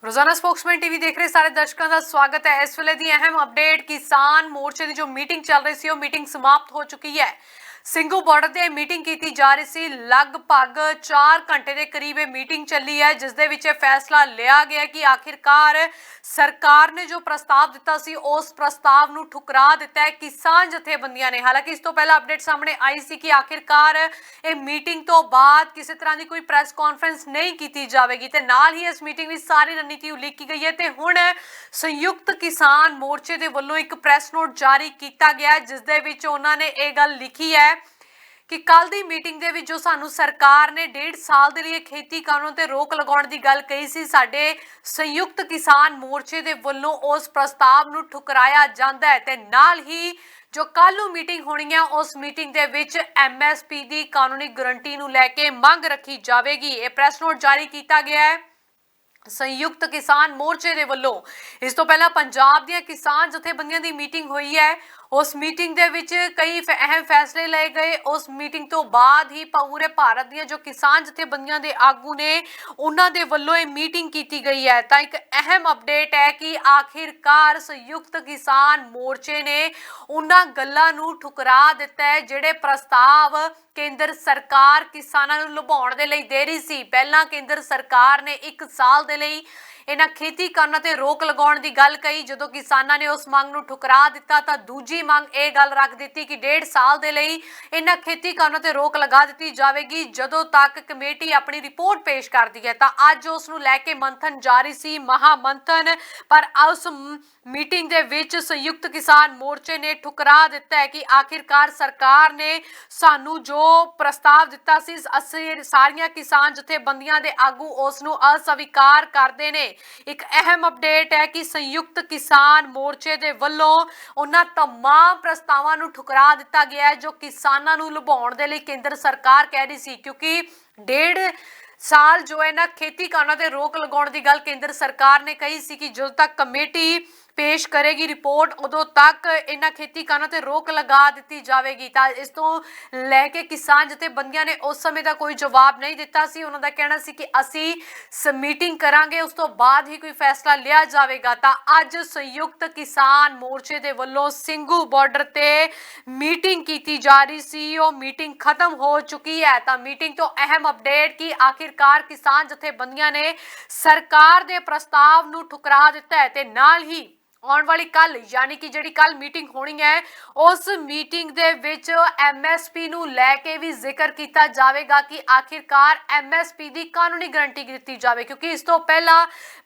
रोजाना spokesman TV देख रहे सारे दर्शकों का स्वागत है। इस वेले दी अहम अपडेट किसान मोर्चे की जो मीटिंग चल रही सी मीटिंग समाप्त हो चुकी है। ਸਿੰਘੂ ਬਾਰਡਰ ਤੇ ਮੀਟਿੰਗ ਕੀਤੀ ਜਾ ਰਹੀ ਸੀ। ਲਗਭਗ 4 ਘੰਟੇ ਦੇ ਕਰੀਬ ਇਹ ਮੀਟਿੰਗ ਚੱਲੀ ਹੈ, ਜਿਸ ਦੇ ਵਿੱਚ ਫੈਸਲਾ ਲਿਆ ਗਿਆ ਕਿ ਆਖਿਰਕਾਰ ਸਰਕਾਰ ਨੇ ਜੋ ਪ੍ਰਸਤਾਵ ਦਿੱਤਾ ਸੀ ਉਸ ਪ੍ਰਸਤਾਵ ਨੂੰ ਠੁਕਰਾ ਦਿੱਤਾ ਹੈ ਕਿਸਾਨ ਜਥੇਬੰਦੀਆਂ ਨੇ। ਹਾਲਾਂਕਿ ਇਸ ਤੋਂ ਪਹਿਲਾਂ ਅਪਡੇਟ ਸਾਹਮਣੇ ਆਈ ਸੀ ਕਿ ਆਖਿਰਕਾਰ ਇਹ ਮੀਟਿੰਗ ਤੋਂ ਬਾਅਦ ਕਿਸੇ ਤਰ੍ਹਾਂ ਦੀ ਕੋਈ ਪ੍ਰੈਸ ਕਾਨਫਰੰਸ ਨਹੀਂ ਕੀਤੀ ਜਾਵੇਗੀ ਤੇ ਨਾਲ ਹੀ ਇਸ ਮੀਟਿੰਗ ਵਿੱਚ ਸਾਰੀ ਰਣਨੀਤੀ ਉਲੀਕੀ ਗਈ ਹੈ ਤੇ ਹੁਣ ਸੰਯੁਕਤ ਕਿਸਾਨ ਮੋਰਚੇ ਦੇ ਵੱਲੋਂ ਇੱਕ ਪ੍ਰੈਸ ਨੋਟ ਜਾਰੀ ਕੀਤਾ ਗਿਆ, ਜਿਸ ਦੇ ਵਿੱਚ ਉਹਨਾਂ ਨੇ ਇਹ ਗੱਲ ਲਿਖੀ ਹੈ कि कल की मीटिंग दे विच जो सानू सरकार ने 1.5 साल के लिए खेती कानून ते रोक लगाउण दी गल कही सी, साडे संयुक्त किसान मोर्चे दे वल्लों उस प्रस्ताव नू ठुकराया जांदा है ते नाल ही जो कल मीटिंग होनी है उस मीटिंग दे विच MSP दी कानूनी गारंटी नू लैके मंग रखी जाएगी। यह प्रैस नोट जारी किया गया है संयुक्त किसान मोर्चे दे वल्लों। इस तो पहला पंजाब दी किसान जथेबंदियां दी मीटिंग हुई है, उस मीटिंग दे विच कई अहम फैसले लए गए। उस मीटिंग तो बाद ही पूरे भारत दी जो किसान जथेबंदियां दे आगू ने उन्हां दे वल्लों ये मीटिंग की गई है। तो एक अहम अपडेट है कि आखिरकार संयुक्त किसान मोर्चे ने उन्हां गल्लां नूं ठुकरा दिता है जिहड़े प्रस्ताव केंद्र सरकार किसानां नूं लुभाउण दे लई दे रही सी। पहलां केंद्र सरकार ने 1 साल दे लई इन्हां खेती करन ते रोक लगाउण दी गल कही। जदों किसानां ने उस मंग नूं ठुकरा दिता तां दूजी मंग ये गल रख दी कि 1.5 साल दे लई इन्हां खेती करन ते रोक लगा दी जाएगी जदों तक कमेटी अपनी रिपोर्ट पेश करदी है। तां अज उस नूं लैके मंथन जारी सी, महामंथन, पर उस मीटिंग दे विच संयुक्त किसान मोर्चे ने ठुकरा दिता है कि आखिरकार सरकार ने सानू जो प्रस्ताव दिता सी असीं सारियां किसान जथेबंदियां दे आगू उस नूं अस्वीकार करदे ने। एक अहम अपडेट है कि संयुक्त किसान मोर्चे दे वल्लों उन्हां तमाम प्रस्तावां नूं ठुकरा दिता गया है जो किसानां नूं लुभाउण दे लई केंद्र सरकार कह रही सी, क्योंकि 1.5 साल जो है ना खेती कानून ते रोक लगाउण दी गल केंद्र सरकार ने कही सी कि जदों तक कमेटी पेश करेगी रिपोर्ट उदों तक इन्हां खेती कानून ते रोक लगा दी जाएगी। तां इस तो लैके किसान जथेबंदियां ने उस समय का कोई जवाब नहीं दिता सी। उन्हां दा कहना सी कि असीं मीटिंग करांगे, उस तो बाद ही कोई फैसला लिया जाएगा। तां अज संयुक्त किसान मोर्चे दे वल्लों ਸਿੰਘੂ बॉर्डर ते मीटिंग की जा रही सी, वो मीटिंग खत्म हो चुकी है। तां मीटिंग तो अहम अपडेट कि आखिरकार किसान जथेबंदियां ने सरकार दे प्रस्ताव नूं ठुकरा दिता है ते नाल ही आने वाली कल यानी कि जिहड़ी कल मीटिंग होनी है उस मीटिंग दे विच MSP नूं लैके भी जिक्र किया जाएगा कि आखिरकार MSP दी कानूनी गारंटी दी जाए, क्योंकि इस तो पहला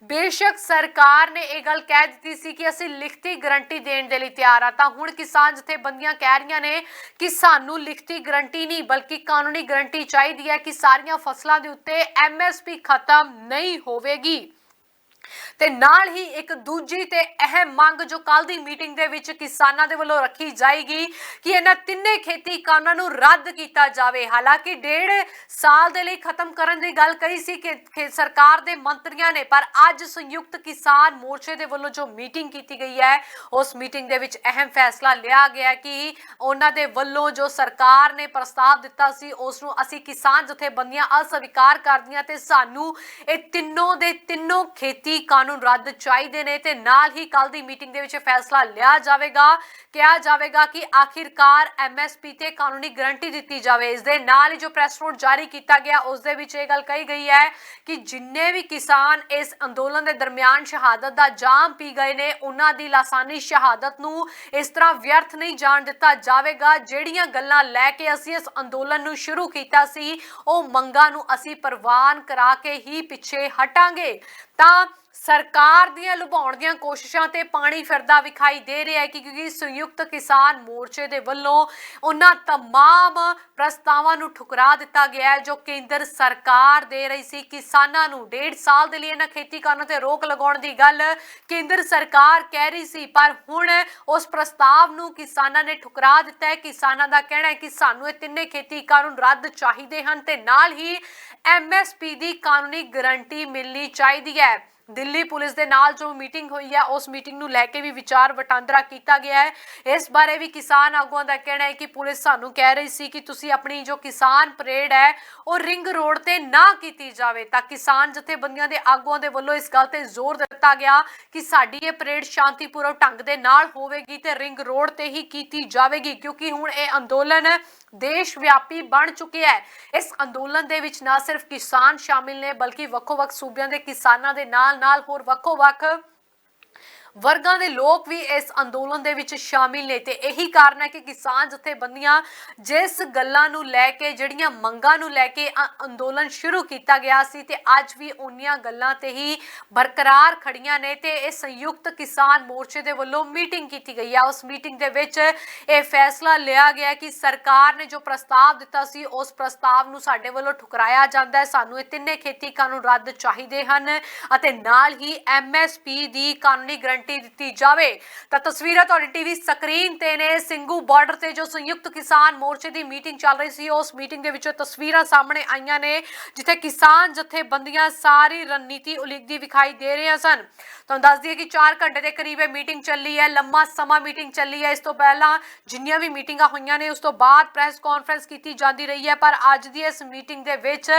बेशक सरकार ने यह गल कह दी सी कि असीं लिखती गारंटी देण दे लई तैयार आ। तां हुण किसान जथेबंदियां कह रही ने कि सानूं लिखती गारंटी नहीं बल्कि कानूनी गारंटी चाहिए है कि सारियां फसलों के उत्ते MSP खत्म नहीं होवेगी। ते नाल ही एक दूजी ते अहम मंग जो कल दी मीटिंग दे विच किसानां दे वल्लों रखी जाएगी कि इन्हां तिन्ने खेती कानूनां नूं रद्द कीता जावे। हालांकि 1.5 साल दे लई खत्म करन दी गल कही सी कि सरकार दे मंत्रियां ने, पर अज संयुक्त किसान मोर्चे दे वल्लों जो मीटिंग की गई है उस मीटिंग दे विच अहम फैसला लिया गया कि उन्हां दे वल्लों जो सरकार ने प्रस्ताव दिता सी उस नूं असीं किसान जथेबंदियां अस्वीकार करदियां ते सानूं इह तिन्नों दे तिन्नों खेती कानून रद्द चाहिए ने। ते नाल ही कल दी मीटिंग दे विच फैसला लिया जाएगा, कहा जाएगा कि आखिरकार MSP ते कानूनी गारंटी दी जाए। इस दे नाल ही जो प्रैस नोट जारी किया गया उस दे विच यह गल कही गई है कि जिन्ने भी किसान इस अंदोलन के दरमियान शहादत का जाम पी गए ने उन्हां दी लासानी शहादत नूं इस तरह व्यर्थ नहीं जाण दिता जाएगा। जिहड़ियां गल्लां लैके असीं इस अंदोलन नूं शुरू कीता सी ओह मंगां नूं असीं परवान करा के ही पिछे हटांगे। तां सरकार दियां लुभाउण दियां कोशिशां ते पानी फिरदा विखाई दे रहा है कि क्योंकि संयुक्त किसान मोर्चे दे वल्लों उन्हां तमाम प्रस्तावां नूं ठुकरा दिता गया है जो केंद्र सरकार दे रही सी किसानां नूं। 1.5 साल दे लई इन्हां खेती कानून ते रोक लगाउण दी गल केंद्र सरकार कह रही सी, पर हुण उस प्रस्ताव नूं किसानां ने ठुकरा दिता है। किसानां दा कहना है कि सानूं इह तिन्ने खेती कानून रद्द चाहिए हन ते नाल ही MSP दी कानूनी गारंटी मिलनी चाहिए है। दिल्ली पुलिस दे नाल जो मीटिंग हुई है उस मीटिंग नूं लैके भी विचार वटांदरा किया गया है। इस बारे भी किसान आगुआं दा कहना है कि पुलिस सानू कह रही सी कि तुसी अपनी जो किसान परेड है वो रिंग रोड ते ना कीती जावे, तां किसान जथेबंदियां दे आगुआं दे वल्लों इस गल ते जोर दिता गया कि साडी ये परेड शांतिपूर्वक ढंग दे नाल होवेगी ते रिंग रोड ते ही कीती जावेगी, क्योंकि हुण ये अंदोलन देश व्यापी बन चुके है। इस अंदोलन दे विच ना सिर्फ किसान शामिल ने बल्कि वक्खो-वक्ख सूबियां दे किसानां दे नाल होर वक्खो-वक्ख वर्गां दे लोग भी इस अंदोलन दे विच शामिल ने। ते यही कारण है कि किसान जथेबंदियां जिस गल्लां नूं लैके जिहड़ियां मंगां नूं लैके अंदोलन शुरू किया गया सी ते अज भी उन्नियां गल्लां ते ही बरकरार खड़ियां ने। ते इह संयुक्त किसान मोर्चे दे वल्लों मीटिंग की गई है। उस मीटिंग दे विच यह फैसला लिया गया कि सरकार ने जो प्रस्ताव दिता सी उस प्रस्ताव नूं साडे वल्लों ठुकराया जांदा है। सानूं इह तिन्ने खेती कानून रद्द चाहीदे हन अते नाल ही MSP दी कानूनी गारंटी दी जावे। तां तस्वीरां तुहाडी टीवी स्क्रीन ते ने ਸਿੰਘੂ बार्डर ते जो संयुक्त किसान मोर्चे की मीटिंग चल रही सी उस मीटिंग के विचों तस्वीरां सामने आईयां ने जिथे किसान जथेबंदियां सारी रणनीति उलीकदी विखाई दे रही सन। तुहानूं दस दईए कि 4 घंटे के करीब मीटिंग चली है, लंबा समा मीटिंग चली है। इस तो पहला जिन्नियां भी मीटिंगां होईयां ने उस तो बाद प्रैस कॉन्फ्रेंस की जाती रही है, पर अज दी इस मीटिंग दे विच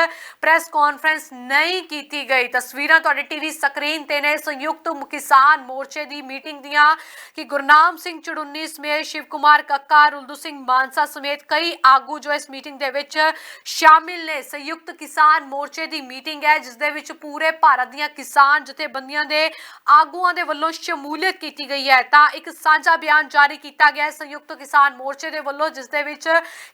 प्रैस कॉन्फ्रेंस नहीं की गई। तस्वीरां तुहाडी टीवी स्क्रीन ते ने संयुक्त किसान मोर्चे दी मीटिंग दियां कि गुरनाम सिंह चड़ूनी समेत शिव कुमार कक्का, रुलदू सिंह मानसा समेत कई आगू जो इस मीटिंग दे विच शामिल ने। संयुक्त किसान मोर्चे दी मीटिंग है जिस दे विच पूरे भारत दियां किसान जथेबंदियां दे आगूआं दे वल्लों शमूलियत की गई है। तां एक साझा बयान जारी किया गया संयुक्त किसान मोर्चे दे वल्लों जिस दे विच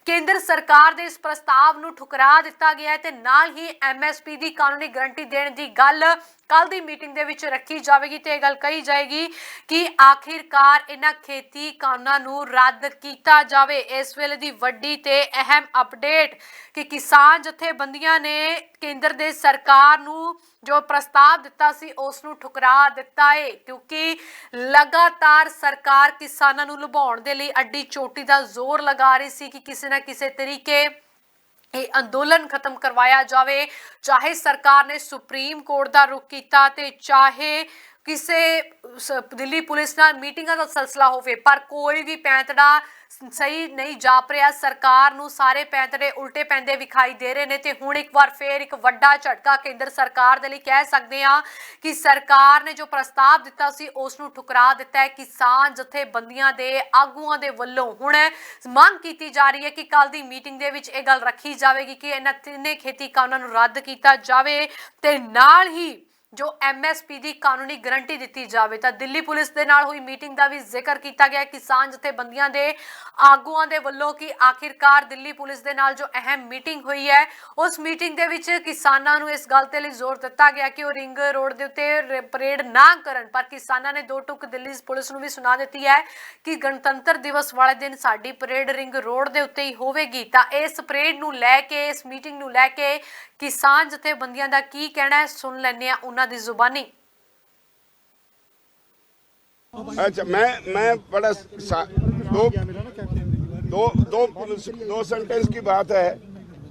केंद्र सरकार दे इस प्रस्ताव नूं ठुकरा दिता गया है ते नाल ही MSP दी कानूनी गारंटी देने दी गल कल दी मीटिंग दे विच रखी जाएगी ते गल कही जाएगी कि आखिरकार इन्हां खेती कानूनां नूं रद्द किया जाए। इस वेले दी वड्डी ते अहम अपडेट कि किसान जथेबंदियां ने केंद्र दे सरकार नूं जो प्रस्ताव दिता सी उस नूं ठुकरा दिता है, क्योंकि लगातार सरकार किसानां नूं लुभाउण दे लई अड्डी चोटी दा जोर लगा रही सी कि किसी ना किसी तरीके ये अंदोलन खत्म करवाया जाए। चाहे सरकार ने सुप्रीम कोर्ट का रुख किया ते चाहे किसी दिल्ली पुलिस नाल मीटिंगां का सिलसिला होवे, पर कोई भी पैंतड़ा सही नहीं जाप रहा। सरकार नूं सारे पैंतड़े उल्टे पैंदे विखाई दे रहे ने ते हुण एक बार फिर एक वड्डा झटका केंद्र सरकार दे लई कह सकते हैं कि सरकार ने जो प्रस्ताव दिता सी उस नूं ठुकरा दिता है। किसान जथेबंदियां दे आगूआं दे वल्लों हुण मंग कीती जा रही है कि कल दी मीटिंग दे विच इह गल रखी जाएगी कि इन्हां तिन्ने खेती कानूनां नूं रद्द किया जाए ते नाल ही जो MSP दी कानूनी गारंटी दी जाए। तो दिल्ली पुलिस दे नाल हुई मीटिंग का भी जिक्र किया गया किसान जथेबंदियां दे आगूआं दे वल्लों कि आखिरकार दिल्ली पुलिस दे नाल जो अहम मीटिंग हुई है उस मीटिंग दे विच किसानां नूं इस गल ते लई जोर दिता गया कि वो रिंग रोड दे उत्ते परेड ना करन, पर किसानां ने दो टुक दिल्ली पुलिस नूं भी सुना दित्ती है कि गणतंत्र दिवस वाले दिन साडी परेड रिंग रोड दे उत्ते ही होवेगी। तां इस परेड नूं लैके इस मीटिंग नूं लैके किसान जथेबंदियां दा की कहना है सुन लैंदे आ उन्हां दी जुबानी। अच्छा, मैं बड़ा दो सेंटेंस की बात है।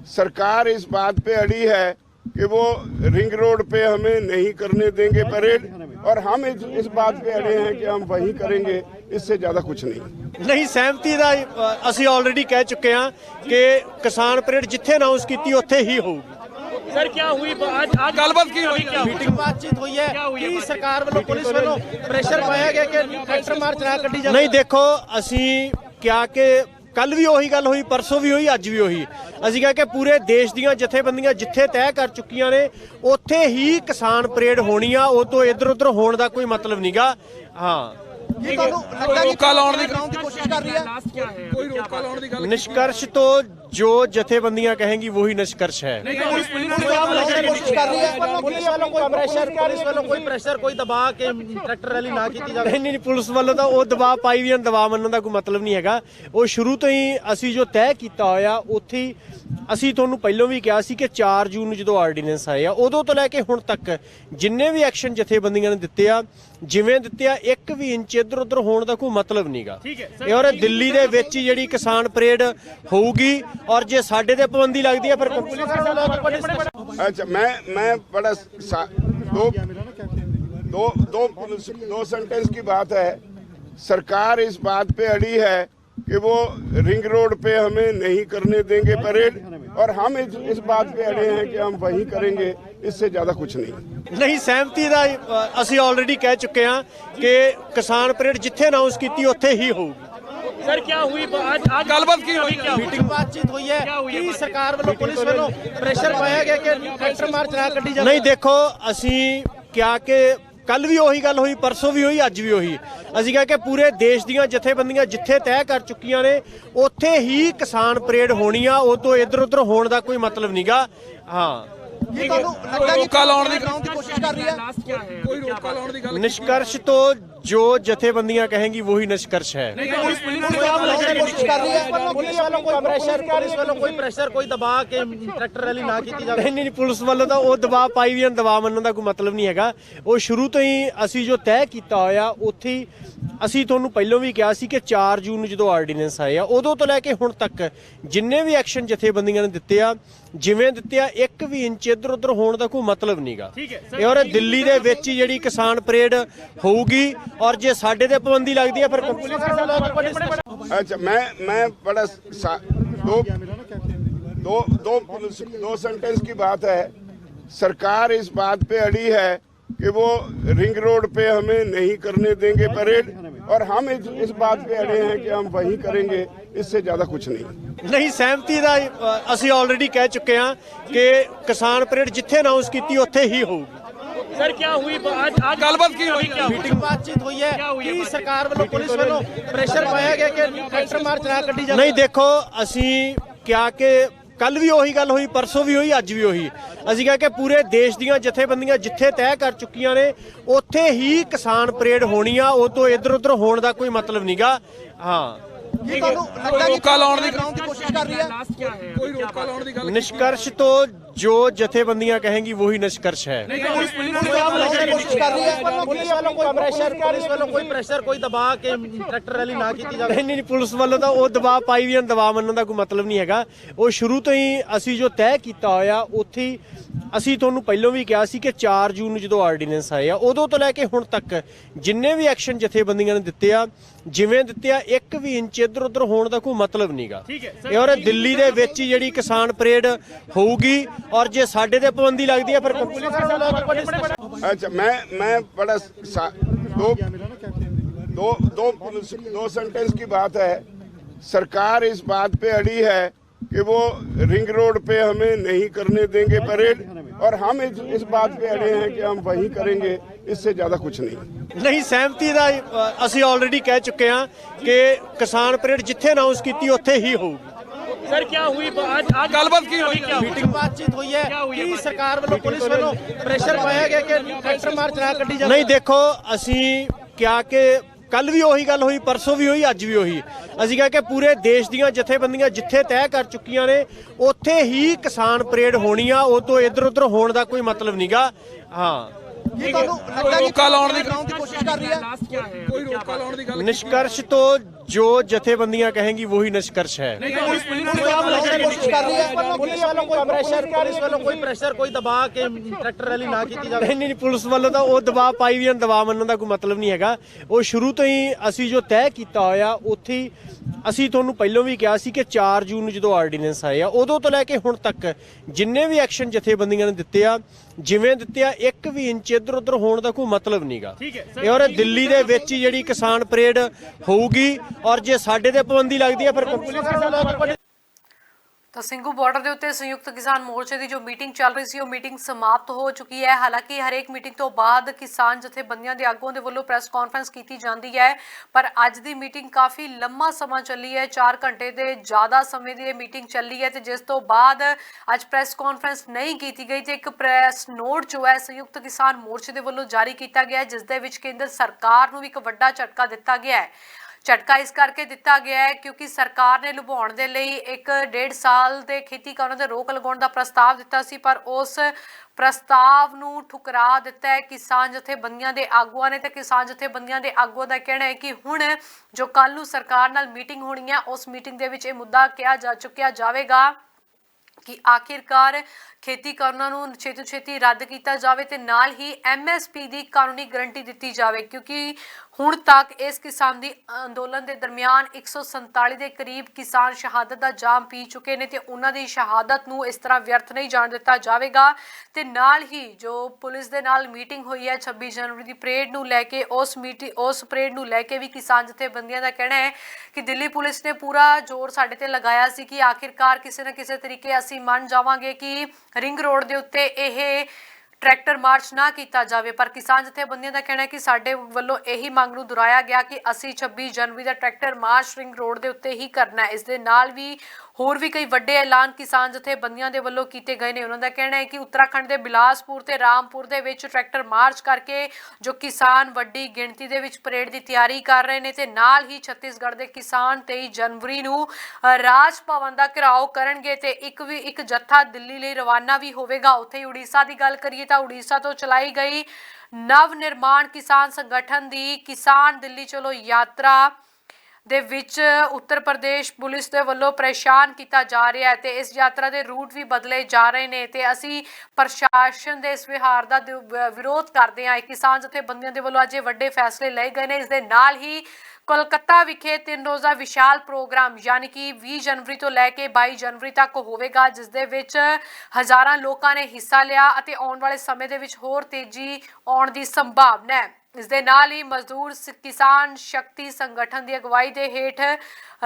सरकार इस बात पे अड़ी है कि वो रिंग रोड पे हमें नहीं करने देंगे परेड, और हम इस बात पे अड़े हैं कि हम वही करेंगे, इससे ज्यादा कुछ नहीं। सहमति ਦਾ ਅਸੀਂ ਆਲਰੇਡੀ ਕਹਿ ਚੁੱਕੇ ਹਾਂ ਕਿ ਕਿਸਾਨ ਪਰੇਡ ਜਿੱਥੇ ਅਨਾਉਂਸ ਕੀਤੀ ਉੱਥੇ ਹੀ ਹੋਊਗੀ। सर क्या हुई आज गलबात की हुई, क्या मीटिंग बातचीत हुई है कि सरकार ਵੱਲੋਂ ਪੁਲਿਸ ਵੱਲੋਂ ਪ੍ਰੈਸ਼ਰ ਪਾਇਆ ਗਿਆ ਕਿ ਟਰੈਕਟਰ ਮਾਰਚ ਨਾ ਕੱਢੀ ਜਾਵੇ। ਨਹੀਂ ਦੇਖੋ ਅਸੀਂ ਕਿਹਾ ਕਿ ਕੱਲ ਵੀ ਉਹੀ ਗੱਲ ਹੋਈ, ਪਰਸੋਂ ਵੀ ਹੋਈ, ਅੱਜ ਵੀ ਉਹੀ। ਅਸੀਂ ਕਿਹਾ ਕਿ ਪੂਰੇ ਦੇਸ਼ ਦੀਆਂ ਜਥੇਬੰਦੀਆਂ ਜਿੱਥੇ ਤੈਅ ਕਰ ਚੁੱਕੀਆਂ ਨੇ ਉੱਥੇ ਹੀ ਕਿਸਾਨ ਪਰੇਡ ਹੋਣੀ ਆ, ਉਹ ਤੋਂ ਇੱਧਰ ਉੱਧਰ ਹੋਣ ਦਾ ਕੋਈ ਮਤਲਬ ਨਹੀਂਗਾ। ਹਾਂ निष्कर्ष तो जो जथेबंदियां कहेंगी वही निष्कर्ष है। नहीं पुलिस वालों का वो दबाव पाई भी दबाव मनने का कोई मतलब नहीं है। वो शुरू तो ही असी जो तय किया होया उत्थे ਅਸੀਂ ਤੁਹਾਨੂੰ ਪਹਿਲਾਂ ਵੀ ਕਿਹਾ ਸੀ ਕਿ 4 ਜੂਨ ਨੂੰ ਜਦੋਂ ਆਰਡੀਨੈਂਸ ਆਏ ਆ ਉਦੋਂ ਤੋਂ ਲੈ ਕੇ ਹੁਣ ਤੱਕ ਜਿੰਨੇ ਵੀ ਐਕਸ਼ਨ ਜਥੇਬੰਦੀਆਂ ਨੇ ਦਿੱਤੇ ਆ ਜਿਵੇਂ ਦਿੱਤੇ ਆ ਇੱਕ ਵੀ ਇੰਚ ਇੱਧਰ ਉੱਧਰ ਹੋਣ ਦਾ ਕੋਈ ਮਤਲਬ ਨਹੀਂਗਾ। ਇਹ ਔਰ ਦਿੱਲੀ ਦੇ ਵਿੱਚ ਹੀ ਜਿਹੜੀ ਕਿਸਾਨ ਪਰੇਡ ਹੋਊਗੀ ਔਰ ਜੇ ਸਾਡੇ ਤੇ ਪਾਬੰਦੀ ਲੱਗਦੀ ਆ ਫਿਰ अच्छा मैं बड़ा दो सेंटेंस की बात है। सरकार इस बात पे अड़ी है कि वो रिंग रोड पे हमें नहीं करने देंगे परेड, और हम इस बात पे अड़े हैं कि हम वही करेंगे, इससे ज्यादा कुछ नहीं। ਨਹੀਂ ਸਹਿਮਤੀ ਦਾ ਅਸੀਂ ਆਲਰੇਡੀ ਕਹਿ ਚੁੱਕੇ ਹਾਂ ਕਿ ਕਿਸਾਨ ਪਰੇਡ ਜਿੱਥੇ ਅਨਾਉਂਸ ਕੀਤੀ ਉੱਥੇ ਹੀ ਹੋਊਗੀ। सर क्या हुई आज गलबात की हुई क्या हुई? ਮੀਟਿੰਗ ਬਾਤਚੀਤ ਹੋਈ ਹੈ ਕਿ ਸਰਕਾਰ ਵੱਲੋਂ ਪੁਲਿਸ ਵੱਲੋਂ ਪ੍ਰੈਸ਼ਰ ਪਾਇਆ ਗਿਆ ਕਿ ਟਰੈਕਟਰ ਮਾਰਚ ਨਾ ਕੱਢੀ ਜਾਵੇ। ਨਹੀਂ ਦੇਖੋ ਅਸੀਂ ਕਿਹਾ ਕਿ ਕੱਲ ਵੀ ਉਹੀ ਗੱਲ ਹੋਈ, ਪਰਸੋਂ ਵੀ ਹੋਈ, ਅੱਜ ਵੀ ਉਹੀ। ਅਸੀਂ ਕਿਹਾ ਕਿ ਪੂਰੇ ਦੇਸ਼ ਦੀਆਂ ਜਥੇਬੰਦੀਆਂ ਜਿੱਥੇ ਤੈਅ ਕਰ ਚੁੱਕੀਆਂ ਨੇ ਉੱਥੇ ਹੀ ਕਿਸਾਨ ਪਰੇਡ ਹੋਣੀ ਆ, ਉਹ ਤੋਂ ਇੱਧਰ ਉੱਧਰ ਹੋਣ ਦਾ ਕੋਈ ਮਤਲਬ ਨਹੀਂਗਾ। ਹਾਂ ਕੀ ਤੁਹਾਨੂੰ ਲੱਗਦਾ ਕਿ ਰੋਕਾ ਲਾਉਣ ਦੀ ਕੋਸ਼ਿਸ਼ ਕਰ ਰਹੀ ਹੈ? ਕੋਈ ਰੋਕਾ ਲਾਉਣ ਦੀ ਗੱਲ ਨਿਸ਼ਕਰਸ਼ ਤੋਂ ਜੋ ਜਥੇਬੰਦੀਆਂ ਕहेंगी वही ਨਿਸ਼ਕਰਸ਼ ਹੈ। ਪੁਲਿਸ ਕੋਸ਼ਿਸ਼ ਕਰ ਰਹੀ ਹੈ, ਪੁਲਿਸ ਵੱਲੋਂ ਕੋਈ ਪ੍ਰੈਸ਼ਰ, ਪੁਲਿਸ ਵੱਲੋਂ ਕੋਈ ਪ੍ਰੈਸ਼ਰ, ਕੋਈ ਦਬਾਅ ਕਿ ਟਰੈਕਟਰ ਰੈਲੀ ਨਾ ਕੀਤੀ ਜਾਵੇ। ਨਹੀਂ ਪੁਲਿਸ ਵੱਲੋਂ ਤਾਂ ਉਹ ਦਬਾਅ ਪਾਈ ਵੀ ਦਬਾਅ ਮੰਨਣ ਦਾ ਕੋਈ ਮਤਲਬ ਨਹੀਂ ਹੈਗਾ। ਉਹ ਸ਼ੁਰੂ ਤੋਂ ਹੀ ਅਸੀਂ ਜੋ ਤੈਅ ਕੀਤਾ ਹੋਇਆ ਉੱਥੇ ਹੀ ਅਸੀਂ ਤੁਹਾਨੂੰ ਪਹਿਲਾਂ ਵੀ ਕਿਹਾ ਸੀ ਕਿ 4 ਜੂਨ ਨੂੰ ਜਦੋਂ ਆਰਡੀਨੈਂਸ ਆਏ ਆ ਉਦੋਂ ਤੋਂ ਲੈ ਕੇ ਹੁਣ ਤੱਕ ਜਿੰਨੇ ਵੀ ਐਕਸ਼ਨ ਜਥੇਬੰਦੀਆਂ ਨੇ ਦਿੱਤੇ ਆ, ਜਿਵੇਂ ਦਿੱਤੇ ਆ, ਇੱਕ ਵੀ ਇੰਚ ਇੱਧਰ ਉੱਧਰ ਹੋਣ ਦਾ ਕੋਈ ਮਤਲਬ ਨਹੀਂਗਾ। ਇਹ ਔਰ ਦਿੱਲੀ ਦੇ ਵਿੱਚ ਹੀ ਜਿਹੜੀ ਕਿਸਾਨ ਪਰੇਡ ਹੋਊਗੀ, ਔਰ ਜੇ ਸਾਡੇ ਤੇ ਪਾਬੰਦੀ ਲੱਗਦੀ ਹੈ ਫਿਰ अच्छा, मैं बड़ा दो सेंटेंस की बात है। सरकार इस बात पे अड़ी है कि वो रिंग रोड पे हमें नहीं करने देंगे परेड, और हम इस बात पे अड़े हैं कि हम वही करेंगे, इससे ज्यादा कुछ नहीं। ਨਹੀਂ ਸਹਿਮਤੀ ਦਾ ਅਸੀਂ ਆਲਰੇਡੀ ਕਹਿ ਚੁੱਕੇ ਹਾਂ ਕਿ ਕਿਸਾਨ ਪਰੇਡ ਜਿੱਥੇ ਅਨਾਉਂਸ ਕੀਤੀ ਉੱਥੇ ਹੀ ਹੋਊਗੀ। सर क्या हुई आज गलबात की हुई क्या हुई? ਮੀਟਿੰਗ ਬਾਤਚੀਤ ਹੋਈ ਹੈ ਕਿ ਸਰਕਾਰ ਵੱਲੋਂ ਪੁਲਿਸ ਵੱਲੋਂ ਪ੍ਰੈਸ਼ਰ ਪਾਇਆ ਗਿਆ ਕਿ ਟਰੈਕਟਰ ਮਾਰਚ ਨਾ ਕੱਢੀ ਜਾਵੇ। ਨਹੀਂ ਦੇਖੋ ਅਸੀਂ ਕਿਹਾ ਕਿ ਕੱਲ ਵੀ ਉਹੀ ਗੱਲ ਹੋਈ, ਪਰਸੋਂ ਵੀ ਹੋਈ, ਅੱਜ ਵੀ ਉਹੀ। ਅਸੀਂ ਕਿਹਾ ਕਿ ਪੂਰੇ ਦੇਸ਼ ਦੀਆਂ ਜਥੇਬੰਦੀਆਂ ਜਿੱਥੇ ਤੈਅ ਕਰ ਚੁੱਕੀਆਂ ਨੇ ਉੱਥੇ ਹੀ ਕਿਸਾਨ ਪਰੇਡ ਹੋਣੀ ਆ, ਉਹ ਤੋਂ ਇੱਧਰ ਉੱਧਰ ਹੋਣ ਦਾ ਕੋਈ ਮਤਲਬ ਨਹੀਂਗਾ। ਹਾਂ ਕੀ ਤੁਹਾਨੂੰ ਲੱਗਦਾ ਕਿ ਰੋਕਾ ਲਾਉਣ ਦੀ ਕੋਸ਼ਿਸ਼ ਕਰ ਰਹੀ ਹੈ? ਕੋਈ ਰੋਕਾ ਲਾਉਣ ਦੀ ਗੱਲ ਨਿਸ਼ਕਰਸ਼ ਤੋਂ ਜੋ ਜਥੇਬੰਦੀਆਂ ਕहेंगी वही ਨਿਸ਼ਕਰਸ਼ ਹੈ। ਪੁਲਿਸ ਕੋਸ਼ਿਸ਼ ਕਰ ਰਹੀ ਹੈ, ਪੁਲਿਸ ਵੱਲੋਂ ਕੋਈ ਪ੍ਰੈਸ਼ਰ, ਪੁਲਿਸ ਵੱਲੋਂ ਕੋਈ ਪ੍ਰੈਸ਼ਰ, ਕੋਈ ਦਬਾਅ ਕਿ ਟਰੈਕਟਰ ਰੈਲੀ ਨਾ ਕੀਤੀ ਜਾਵੇ। ਨਹੀਂ ਪੁਲਿਸ ਵੱਲੋਂ ਤਾਂ ਉਹ ਦਬਾਅ ਪਾਈ ਵੀ ਦਬਾਅ ਮੰਨਣ ਦਾ ਕੋਈ ਮਤਲਬ ਨਹੀਂ ਹੈਗਾ। ਉਹ ਸ਼ੁਰੂ ਤੋਂ ਹੀ ਅਸੀਂ ਜੋ ਤੈਅ ਕੀਤਾ ਹੋਇਆ ਉੱਥੇ ਹੀ ਅਸੀਂ ਤੁਹਾਨੂੰ ਪਹਿਲਾਂ ਵੀ ਕਿਹਾ ਸੀ ਕਿ 4 ਜੂਨ ਨੂੰ ਜਦੋਂ ਆਰਡੀਨੈਂਸ ਆਏ ਆ ਉਦੋਂ ਤੋਂ ਲੈ ਕੇ ਹੁਣ ਤੱਕ ਜਿੰਨੇ ਵੀ ਐਕਸ਼ਨ ਜਥੇਬੰਦੀਆਂ ਨੇ ਦਿੱਤੇ ਆ, ਜਿਵੇਂ ਦਿੱਤੇ ਆ, ਇੱਕ ਵੀ ਇੰਚ ਇੱਧਰ ਉੱਧਰ ਹੋਣ ਦਾ ਕੋਈ ਮਤਲਬ ਨਹੀਂਗਾ। ਇਹ ਔਰ ਦਿੱਲੀ ਦੇ ਵਿੱਚ ਹੀ ਜਿਹੜੀ ਕਿਸਾਨ ਪਰੇਡ ਹੋਊਗੀ, ਔਰ ਜੇ ਸਾਡੇ ਤੇ ਪਾਬੰਦੀ ਲੱਗਦੀ ਹੈ ਫਿਰ अच्छा, मैं बड़ा दो सेंटेंस की बात है। सरकार इस बात पे अड़ी है कि वो रिंग रोड पे हमें नहीं करने देंगे परेड, और हम इस बात पे अड़े हैं कि हम वही करेंगे, इससे ज्यादा कुछ नहीं। ਨਹੀਂ ਸਹਿਮਤੀ ਦਾ ਅਸੀਂ ਆਲਰੇਡੀ ਕਹਿ ਚੁੱਕੇ ਹਾਂ ਕਿ ਕਿਸਾਨ ਪਰੇਡ ਜਿੱਥੇ ਅਨਾਉਂਸ ਕੀਤੀ ਉੱਥੇ ਹੀ ਹੋਊਗੀ। सर क्या हुई आज गलबात की हुई क्या हुई? ਮੀਟਿੰਗ ਬਾਤਚੀਤ ਹੋਈ ਹੈ ਕਿ ਸਰਕਾਰ ਵੱਲੋਂ ਪੁਲਿਸ ਵੱਲੋਂ ਪ੍ਰੈਸ਼ਰ ਪਾਇਆ ਗਿਆ ਕਿ ਟਰੈਕਟਰ ਮਾਰਚ ਨਾ ਕੱਢੀ ਜਾਵੇ। ਨਹੀਂ ਦੇਖੋ ਅਸੀਂ ਕਿਹਾ ਕਿ ਕੱਲ ਵੀ ਉਹੀ ਗੱਲ ਹੋਈ, ਪਰਸੋਂ ਵੀ ਹੋਈ, ਅੱਜ ਵੀ ਉਹੀ। ਅਸੀਂ ਕਿਹਾ ਕਿ ਪੂਰੇ ਦੇਸ਼ ਦੀਆਂ ਜਥੇਬੰਦੀਆਂ ਜਿੱਥੇ ਤੈਅ ਕਰ ਚੁੱਕੀਆਂ ਨੇ ਉੱਥੇ ਹੀ ਕਿਸਾਨ ਪਰੇਡ ਹੋਣੀ ਆ, ਉਹ ਤੋਂ ਇੱਧਰ ਉੱਧਰ ਹੋਣ ਦਾ ਕੋਈ ਮਤਲਬ ਨਹੀਂਗਾ। ਹਾਂ ਕੀ ਤੁਹਾਨੂੰ ਲੱਗਦਾ ਕਿ ਰੋਕਾ ਲਾਉਣ ਦੀ ਕੋਸ਼ਿਸ਼ ਕਰ ਰਹੀ ਹੈ? ਕੋਈ ਰੋਕਾ ਲਾਉਣ ਦੀ ਗੱਲ ਨਿਸ਼ਕਰਸ਼ ਤੋਂ ਜੋ ਜਥੇਬੰਦੀਆਂ ਕहेंगी वही ਨਿਸ਼ਕਰਸ਼ ਹੈ। ਪੁਲਿਸ ਕੋਸ਼ਿਸ਼ ਕਰ ਰਹੀ ਹੈ, ਪੁਲਿਸ ਵੱਲੋਂ ਕੋਈ ਪ੍ਰੈਸ਼ਰ, ਪੁਲਿਸ ਵੱਲੋਂ ਕੋਈ ਪ੍ਰੈਸ਼ਰ, ਕੋਈ ਦਬਾਅ ਕਿ ਟਰੈਕਟਰ ਰੈਲੀ ਨਾ ਕੀਤੀ ਜਾਵੇ। ਨਹੀਂ ਪੁਲਿਸ ਵੱਲੋਂ ਤਾਂ ਉਹ ਦਬਾਅ ਪਾਈ ਵੀ ਦਬਾਅ ਮੰਨਣ ਦਾ ਕੋਈ ਮਤਲਬ ਨਹੀਂ ਹੈਗਾ। ਉਹ ਸ਼ੁਰੂ ਤੋਂ ਹੀ ਅਸੀਂ ਜੋ ਤੈਅ ਕੀਤਾ ਹੋਇਆ ਉੱਥੇ ਹੀ ਅਸੀਂ ਤੁਹਾਨੂੰ ਪਹਿਲਾਂ ਵੀ ਕਿਹਾ ਸੀ ਕਿ 4 ਜੂਨ ਨੂੰ ਜਦੋਂ ਆਰਡੀਨੈਂਸ ਆਏ ਆ ਉਦੋਂ ਤੋਂ ਲੈ ਕੇ ਹੁਣ ਤੱਕ ਜਿੰਨੇ ਵੀ ਐਕਸ਼ਨ ਜਥੇਬੰਦੀਆਂ ਨੇ ਦਿੱਤੇ ਆ, ਜਿਵੇਂ ਦਿੱਤੇ ਆ, ਇੱਕ ਵੀ ਇੰਚ ਇੱਧਰ ਉੱਧਰ ਹੋਣ ਦਾ ਕੋਈ ਮਤਲਬ ਨਹੀਂਗਾ। ਇਹ ਔਰ ਦਿੱਲੀ ਦੇ ਵਿੱਚ ਹੀ ਜਿਹੜੀ ਕਿਸਾਨ ਪਰੇਡ ਹੋਊਗੀ, ਔਰ ਜੇ ਸਾਡੇ ਤੇ ਪਾਬੰਦੀ ਲੱਗਦੀ ਹੈ ਫਿਰ ਤਾਂ ਸਿੰਘੂ ਬਾਰਡਰ ਦੇ ਉੱਤੇ ਸੰਯੁਕਤ ਕਿਸਾਨ ਮੋਰਚੇ ਦੀ ਜੋ ਮੀਟਿੰਗ ਚੱਲ ਰਹੀ ਸੀ ਉਹ ਮੀਟਿੰਗ ਸਮਾਪਤ ਹੋ ਚੁੱਕੀ ਹੈ। ਹਾਲਾਂਕਿ ਹਰੇਕ ਮੀਟਿੰਗ ਤੋਂ ਬਾਅਦ ਕਿਸਾਨ ਜਥੇਬੰਦੀਆਂ ਦੇ ਆਗੂਆਂ ਦੇ ਵੱਲੋਂ ਪ੍ਰੈਸ ਕਾਨਫਰੰਸ ਕੀਤੀ ਜਾਂਦੀ ਹੈ, ਪਰ ਅੱਜ ਦੀ ਮੀਟਿੰਗ ਕਾਫੀ ਲੰਮਾ ਸਮਾਂ ਚੱਲੀ ਹੈ। 4 ਘੰਟੇ ਦੇ ਜ਼ਿਆਦਾ ਸਮੇਂ ਦੀ ਇਹ ਮੀਟਿੰਗ ਚੱਲੀ ਹੈ ਤੇ ਜਿਸ ਤੋਂ ਬਾਅਦ ਅੱਜ ਪ੍ਰੈਸ ਕਾਨਫਰੰਸ ਨਹੀਂ ਕੀਤੀ ਗਈ ਤੇ ਇੱਕ ਪ੍ਰੈਸ ਨੋਟ ਜੋ ਹੈ ਸੰਯੁਕਤ ਕਿਸਾਨ ਮੋਰਚੇ ਦੇ ਵੱਲੋਂ ਜਾਰੀ ਕੀਤਾ ਗਿਆ ਹੈ, ਜਿਸ ਦੇ ਵਿੱਚ ਕੇਂਦਰ ਸਰਕਾਰ ਨੂੰ ਵੀ ਇੱਕ ਵੱਡਾ ਝਟਕਾ ਦਿੱਤਾ ਗਿਆ ਹੈ। ਝਟਕਾ ਇਸ ਕਰਕੇ ਦਿੱਤਾ ਗਿਆ ਹੈ ਕਿਉਂਕਿ ਸਰਕਾਰ ਨੇ ਲੁਭਾਉਣ ਦੇ ਲਈ 1.5 ਸਾਲ ਦੇ ਖੇਤੀ ਕਾਨੂੰਨ ਤੇ ਰੋਕ ਲਗਾਉਣ ਦਾ ਪ੍ਰਸਤਾਵ ਦਿੱਤਾ ਸੀ, ਪਰ ਉਸ ਪ੍ਰਸਤਾਵ ਨੂੰ ਠੁਕਰਾ ਦਿੱਤਾ ਹੈ ਕਿਸਾਨ ਜਥੇਬੰਦੀਆਂ ਦੇ ਆਗੂਆਂ ਨੇ। ਤੇ ਕਿਸਾਨ ਜਥੇਬੰਦੀਆਂ ਦੇ ਆਗੂਆਂ ਦਾ ਕਹਿਣਾ ਹੈ ਕਿ ਹੁਣ ਜੋ ਕੱਲ ਨੂੰ ਸਰਕਾਰ ਨਾਲ ਮੀਟਿੰਗ ਹੋਣੀ ਹੈ ਉਸ ਮੀਟਿੰਗ ਦੇ ਵਿੱਚ ਇਹ ਮੁੱਦਾ ਕਿਹਾ ਜਾ ਚੁੱਕਿਆ ਜਾਵੇਗਾ कि आखिरकार खेती कानूनां नूं छेती छेती रद्द किया जाए तो नाल ही MSP की कानूनी गारंटी दी जाए, क्योंकि हुण तक इस किसान दी अंदोलन के दरमियान 147 के करीब किसान शहादत का जाम पी चुके हैं, तो उन्हां दी शहादत नूं इस तरह व्यर्थ नहीं जाण दिता जाएगा। तो नाल ही जो पुलिस दे नाल मीटिंग हुई है 26 जनवरी की परेड नूं लैके उस परेड नूं लैके भी किसान जथेबंदियां दा कहना है कि दिल्ली पुलिस ने पूरा जोर साडे ते लगाया सी कि आखिरकार किसी न किसी तरीके असीं मन जावांगे कि रिंग रोड दे उत्ते इह ट्रैक्टर मार्च ना किया जाए, पर किसान जथेबंदियां दा कहना है कि साडे वल्लों यही मंग नूं दुहराया गया कि असीं 26 जनवरी का ट्रैक्टर मार्च रिंग रोड के उत्ते ही करना है। इस दे नाल भी होर भी कई वड्डे ऐलान किसान जथेबंदियां दे वल्लों कीते गए ने। उन्हां दा कहना है कि उत्तराखंड के बिलासपुर ते रामपुर दे विच ट्रैक्टर मार्च करके जो किसान वड्डी गिणती दे विच परेड की तैयारी कर रहे हैं, ते नाल ही छत्तीसगढ़ के किसान 23 जनवरी नूं राज भवन का घेराव करनगे ते एक जत्था दिल्ली लई रवाना भी होवेगा। उत्थे ही उड़ीसा की गल करिए तो उड़ीसा तो चलाई गई नव निर्माण किसान संगठन की किसान दिल्ली चलो यात्रा दे विच उत्तर प्रदेश पुलिस दे वल्लों परेशान किया जा रहा है, तो इस यात्रा के रूट भी बदले जा रहे हैं, तो असी प्रशासन के इस विहार का विरोध करते हैं। किसान जथेबंदियों के वल्लों अजे वड्डे फैसले लए गए हैं। इस दे नाल ही कोलकाता विखे 3 रोज़ा विशाल प्रोग्राम यानी कि 20 जनवरी तो लैके 22 जनवरी तक होवेगा, जिस दे विच हज़ारां लोगों ने हिस्सा लिया और आने वाले समय दे विच होर तेजी आने की संभावना है। इस दे नाल ही मजदूर किसान शक्ति संगठन की अगवाई के हेठ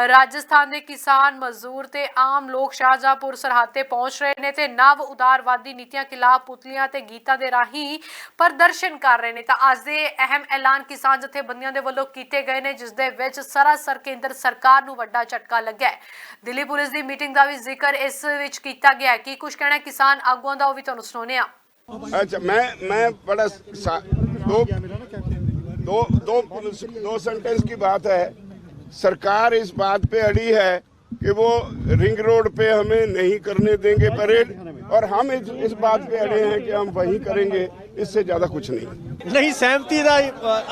राजस्थान के किसान मजदूर ते आम लोग शाहजहांपुर सरहद ते पहुंच रहे हैं, ते नव उदारवादी नीतियां खिलाफ पुतलियां ते गीतां दे राही प्रदर्शन कर रहे हैं। तो अज दे अहम ऐलान किसान जथेबंदियां दे वल्लों कीते गए हैं, जिस दे विच सरासर केंद्र सरकार नूं वड्डा झटका लग्या है। दिल्ली पुलिस की मीटिंग का भी जिक्र इस विच कीता गया है कि कुछ कहना किसान आगुआं दा ओह भी तुहानूं सुणाउने आ। अच्छा, मैं बड़ा दो सेंटेंस की बात है। सरकार इस बात पे अड़ी है कि वो रिंग रोड पे हमें नहीं करने देंगे परेड, और हम इस बात पे अड़े हैं कि हम वही करेंगे, इससे ज्यादा कुछ नहीं। सहमति का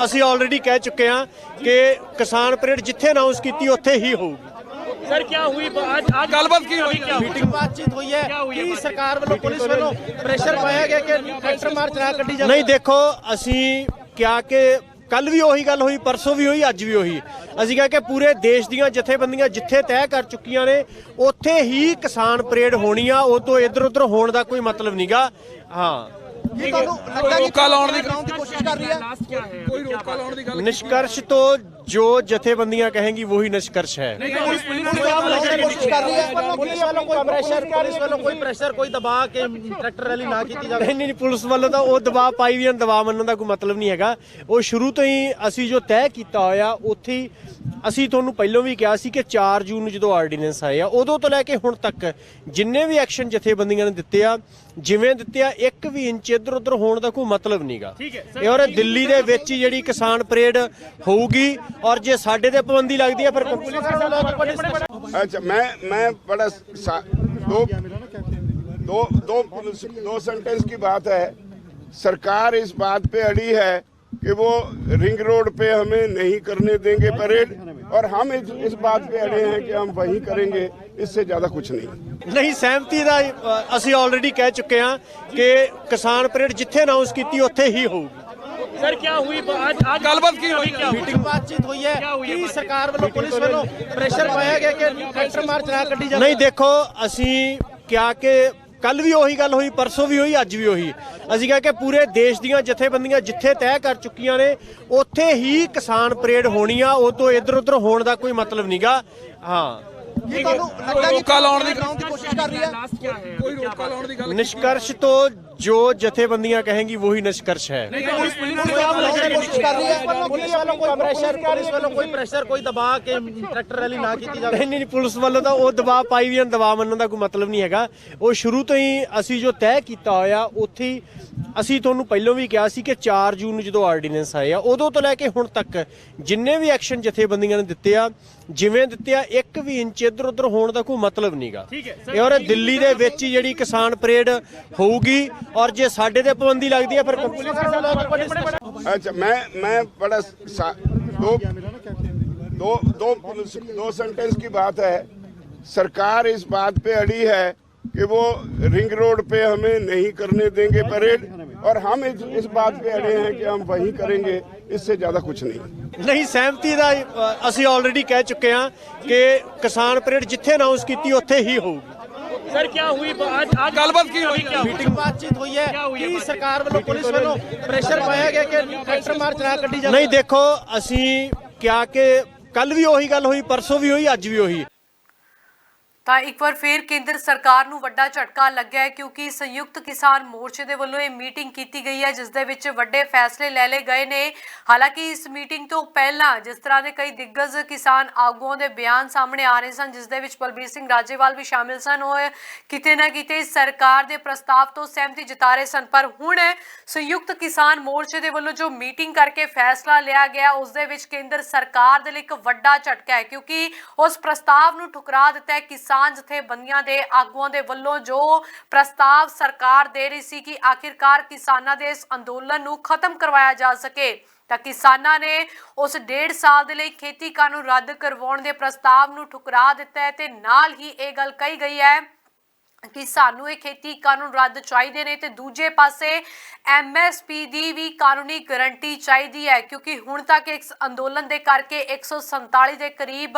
ਅਸੀਂ ऑलरेडी कह चुके हैं कि किसान परेड जिथे अनाउंस की उत्थे ही होगी। सर क्या हुई आज गलबात की हुई, क्या मीटिंग बातचीत हुई है कि सरकार वालों पुलिस वालों प्रेशर पाया गया कि ट्रैक्टर मार्च ना कड्डी जाए। नहीं, देखो असी क्या कि कल भी ਉਹੀ ਗੱਲ ਹੋਈ, परसों भी ਹੋਈ, ਅੱਜ ਵੀ ਉਹੀ ਅਸੀਂ ਕਿਹਾ ਕਿ ਪੂਰੇ ਦੇਸ਼ ਦੀਆਂ ਜਥੇਬੰਦੀਆਂ ਜਿੱਥੇ ਤੈਅ ਕਰ ਚੁੱਕੀਆਂ ਨੇ ਉੱਥੇ ਹੀ ਕਿਸਾਨ ਪਰੇਡ ਹੋਣੀ ਆ। ਉਹ ਤੋਂ ਇੱਧਰ ਉੱਧਰ ਹੋਣ ਦਾ ਕੋਈ ਮਤਲਬ ਨਹੀਂਗਾ। ਹਾਂ, रोका लाने की कोशिश कर रही है, कोई रोका लाने की गल निष्कर्ष तो जो जथेबंदियां कहेंगी वही निष्कर्ष है। कोशिश कर रही है पुलिस वालों कोई प्रेशर कोई दबाव के ट्रैक्टर रैली ना की जाए। नहीं, पुलिस वालों ਦਾ ਉਹ ਦਬਾਅ ਪਾਈ ਵੀ ਦਬਾਅ ਮੰਨਣ ਦਾ ਕੋਈ ਮਤਲਬ ਨਹੀਂ ਹੈਗਾ। ਉਹ ਸ਼ੁਰੂ ਤੋਂ ਹੀ ਅਸੀਂ ਜੋ ਤੈਅ ਕੀਤਾ ਹੋਇਆ ਉੱਥੇ ਹੀ ਅਸੀਂ ਤੁਹਾਨੂੰ ਪਹਿਲਾਂ ਵੀ ਕਿਹਾ ਸੀ ਕਿ 4 ਜੂਨ ਨੂੰ ਜਦੋਂ ਆਰਡੀਨੈਂਸ ਆਏ ਆ ਉਦੋਂ ਤੋਂ ਲੈ ਕੇ ਹੁਣ ਤੱਕ ਜਿੰਨੇ ਵੀ ਐਕਸ਼ਨ ਜਥੇਬੰਦੀਆਂ ਨੇ ਦਿੱਤੇ ਆ ਜਿਵੇਂ ਦਿੱਤੇ ਆ, ਇੱਕ ਵੀ ਇੰਚ ਇੱਧਰ ਉੱਧਰ ਹੋਣ ਦਾ ਕੋਈ ਮਤਲਬ ਨਹੀਂਗਾ। ਇਹ ਔਰ ਦਿੱਲੀ ਦੇ ਵਿੱਚ ਹੀ ਜਿਹੜੀ ਕਿਸਾਨ ਪਰੇਡ ਹੋਊਗੀ, और जे साडे ते पाबंदी लगती है फिर अच्छा, मैं बड़ा दो सेंटेंस की बात है। सरकार इस बात पे अड़ी है कि वो रिंग रोड पे हमें नहीं करने देंगे परेड, और हम इस बात पे अड़े हैं कि हम वही करेंगे, इससे ज्यादा कुछ नहीं। सहमति का ਅਸੀਂ ऑलरेडी कह चुके हैं कि किसान परेड जिथे अनाउंस की उत्थे ही होगी। सर क्या हुई आज गलबात की हुई, क्या मीटिंग बातचीत हुई है कि सरकार वालों पुलिस वालों प्रेशर पाया गया कि ट्रैक्टर मार्च ना कड्डी जाए। नहीं, देखो ਅਸੀਂ ਕਿਹਾ ਕਿ ਕੱਲ ਵੀ ਉਹੀ ਗੱਲ ਹੋਈ, परसों ਵੀ ਹੋਈ, ਅੱਜ ਵੀ ਉਹੀ ਅਸੀਂ ਕਿਹਾ ਕਿ ਪੂਰੇ ਦੇਸ਼ ਦੀਆਂ ਜਥੇਬੰਦੀਆਂ ਜਿੱਥੇ ਤੈਅ ਕਰ ਚੁੱਕੀਆਂ ਨੇ ਉੱਥੇ ਹੀ ਕਿਸਾਨ ਪਰੇਡ ਹੋਣੀ ਆ। ਉਹ ਤੋਂ ਇੱਧਰ ਉੱਧਰ ਹੋਣ ਦਾ ਕੋਈ ਮਤਲਬ ਨਹੀਂਗਾ। ਹਾਂ, रोका लाने की कोशिश कर रही है, कोई रोका लाने की गल निष्कर्ष तो जो जथेबंदियां कहेंगी वही निष्कर्ष है। कोशिश कर रही है पुलिस वालों कोई प्रेशर कोई दबाव के ट्रैक्टर रैली ना की जाए। नहीं, ਪੁਲਿਸ ਵੱਲੋਂ ਤਾਂ ਉਹ ਦਬਾਅ ਪਾਈ ਵੀ ਦਬਾਅ ਮੰਨਣ ਦਾ ਕੋਈ ਮਤਲਬ ਨਹੀਂ ਹੈਗਾ। ਉਹ ਸ਼ੁਰੂ ਤੋਂ ਹੀ ਅਸੀਂ ਜੋ ਤੈਅ ਕੀਤਾ ਹੋਇਆ ਉੱਥੇ ਹੀ ਅਸੀਂ ਤੁਹਾਨੂੰ ਪਹਿਲਾਂ ਵੀ ਕਿਹਾ ਸੀ ਕਿ 4 ਜੂਨ ਨੂੰ ਜਦੋਂ ਆਰਡੀਨੈਂਸ ਆਏ ਆ ਉਦੋਂ ਤੋਂ ਲੈ ਕੇ ਹੁਣ ਤੱਕ ਜਿੰਨੇ ਵੀ ਐਕਸ਼ਨ ਜਥੇਬੰਦੀਆਂ ਨੇ ਦਿੱਤੇ ਆ ਜਿਵੇਂ ਦਿੱਤੇ ਆ, ਇੱਕ ਵੀ ਇੰਚ ਇੱਧਰ ਉੱਧਰ ਹੋਣ ਦਾ ਕੋਈ ਮਤਲਬ ਨਹੀਂਗਾ। ਇਹ ਔਰ ਦਿੱਲੀ ਦੇ ਵਿੱਚ ਹੀ ਜਿਹੜੀ ਕਿਸਾਨ ਪਰੇਡ ਹੋਊਗੀ, और जे साडे ते पाबंदी लगती है फिर अच्छा, मैं बड़ा दो सेंटेंस की बात है। सरकार इस बात पे अड़ी है कि वो रिंग रोड पे हमें नहीं करने देंगे परेड, और हम इस बात पे अड़े हैं कि हम वही करेंगे, इससे ज्यादा कुछ नहीं। ਨਹੀਂ ਸਹਿਮਤੀ ਦਾ ਅਸੀਂ ਆਲਰੇਡੀ ਕਹਿ ਚੁੱਕੇ ਹਾਂ ਕਿ ਕਿਸਾਨ ਪਰੇਡ ਜਿੱਥੇ ਅਨਾਉਂਸ ਕੀਤੀ ਉੱਥੇ ਹੀ ਹੋਊਗੀ। सर क्या हुई आज ਗੱਲਬਾਤ ਕੀ ਹੋਈ मीटिंग बातचीत हुई है कि सरकार वालों पुलिस वालों प्रेशर पाया गया कि ट्रैक्टर मार्च ना कड्डी जाए। ਨਹੀਂ ਦੇਖੋ ਅਸੀਂ ਕਿਹਾ ਕਿ ਕੱਲ ਵੀ ਉਹੀ ਗੱਲ ਹੋਈ, ਪਰਸੋਂ ਵੀ ਹੋਈ, ਅੱਜ ਵੀ ਉਹੀ। ਤਾਂ ਇੱਕ ਵਾਰ ਫਿਰ ਕੇਂਦਰ ਸਰਕਾਰ ਨੂੰ ਵੱਡਾ ਝਟਕਾ ਲੱਗਿਆ ਹੈ ਕਿਉਂਕਿ ਸੰਯੁਕਤ ਕਿਸਾਨ ਮੋਰਚੇ ਦੇ ਵੱਲੋਂ ਇਹ ਮੀਟਿੰਗ ਕੀਤੀ ਗਈ ਹੈ ਜਿਸ ਦੇ ਵਿੱਚ ਵੱਡੇ ਫੈਸਲੇ ਲੈ ਲਏ ਗਏ ਨੇ। ਹਾਲਾਂਕਿ ਇਸ ਮੀਟਿੰਗ ਤੋਂ ਪਹਿਲਾਂ ਜਿਸ ਤਰ੍ਹਾਂ ਦੇ ਕਈ ਦਿੱਗਜ ਕਿਸਾਨ ਆਗੂਆਂ ਦੇ ਬਿਆਨ ਸਾਹਮਣੇ ਆ ਰਹੇ ਸਨ ਜਿਸ ਦੇ ਵਿੱਚ ਬਲਬੀਰ ਸਿੰਘ ਰਾਜੇਵਾਲ ਵੀ ਸ਼ਾਮਿਲ ਸਨ, ਉਹ ਕਿਤੇ ਨਾ ਕਿਤੇ ਸਰਕਾਰ ਦੇ ਪ੍ਰਸਤਾਵ ਤੋਂ ਸਹਿਮਤੀ ਜਤਾ ਰਹੇ ਸਨ। ਪਰ ਹੁਣ ਸੰਯੁਕਤ ਕਿਸਾਨ ਮੋਰਚੇ ਦੇ ਵੱਲੋਂ ਜੋ ਮੀਟਿੰਗ ਕਰਕੇ ਫੈਸਲਾ ਲਿਆ ਗਿਆ ਉਸ ਦੇ ਵਿੱਚ ਕੇਂਦਰ ਸਰਕਾਰ ਦੇ ਲਈ ਇੱਕ ਵੱਡਾ ਝਟਕਾ ਹੈ ਕਿਉਂਕਿ ਉਸ ਪ੍ਰਸਤਾਵ ਨੂੰ ਠੁਕਰਾ ਦਿੱਤਾ ਹੈ ਕਿਸਾਨ ਜਥੇਬੰਦੀਆਂ ਦੇ ਆਗੂਆਂ ਦੇ ਵੱਲੋਂ ਜੋ ਪ੍ਰਸਤਾਵ ਸਰਕਾਰ ਦੇ ਰਹੀ ਸੀ ਕਿ ਆਖਿਰਕਾਰ ਕਿਸਾਨਾਂ ਦੇ ਇਸ ਅੰਦੋਲਨ ਨੂੰ ਖਤਮ ਕਰਵਾਇਆ ਜਾ ਸਕੇ। ਤਾਂ ਕਿਸਾਨਾਂ ਨੇ ਉਸ 1.5 ਸਾਲ ਦੇ ਲਈ ਖੇਤੀ ਕਾਨੂੰਨ ਰੱਦ ਕਰਵਾਉਣ ਦੇ ਪ੍ਰਸਤਾਵ ਨੂੰ ਠੁਕਰਾ ਦਿੱਤਾ ਹੈ ਤੇ ਨਾਲ ਹੀ ਇਹ ਗੱਲ ਕਹੀ ਗਈ ਹੈ ਕਿ ਸਾਨੂੰ ਇਹ ਖੇਤੀ ਕਾਨੂੰਨ ਰੱਦ ਚਾਹੀਦੇ ਨੇ ਤੇ ਦੂਜੇ ਪਾਸੇ ਐਮਐਸਪੀ ਦੀ ਵੀ ਕਾਨੂੰਨੀ ਗਾਰੰਟੀ ਚਾਹੀਦੀ ਹੈ ਕਿਉਂਕਿ ਹੁਣ ਤੱਕ ਇਸ ਅੰਦੋਲਨ ਦੇ ਕਰਕੇ 147 ਦੇ ਕਰੀਬ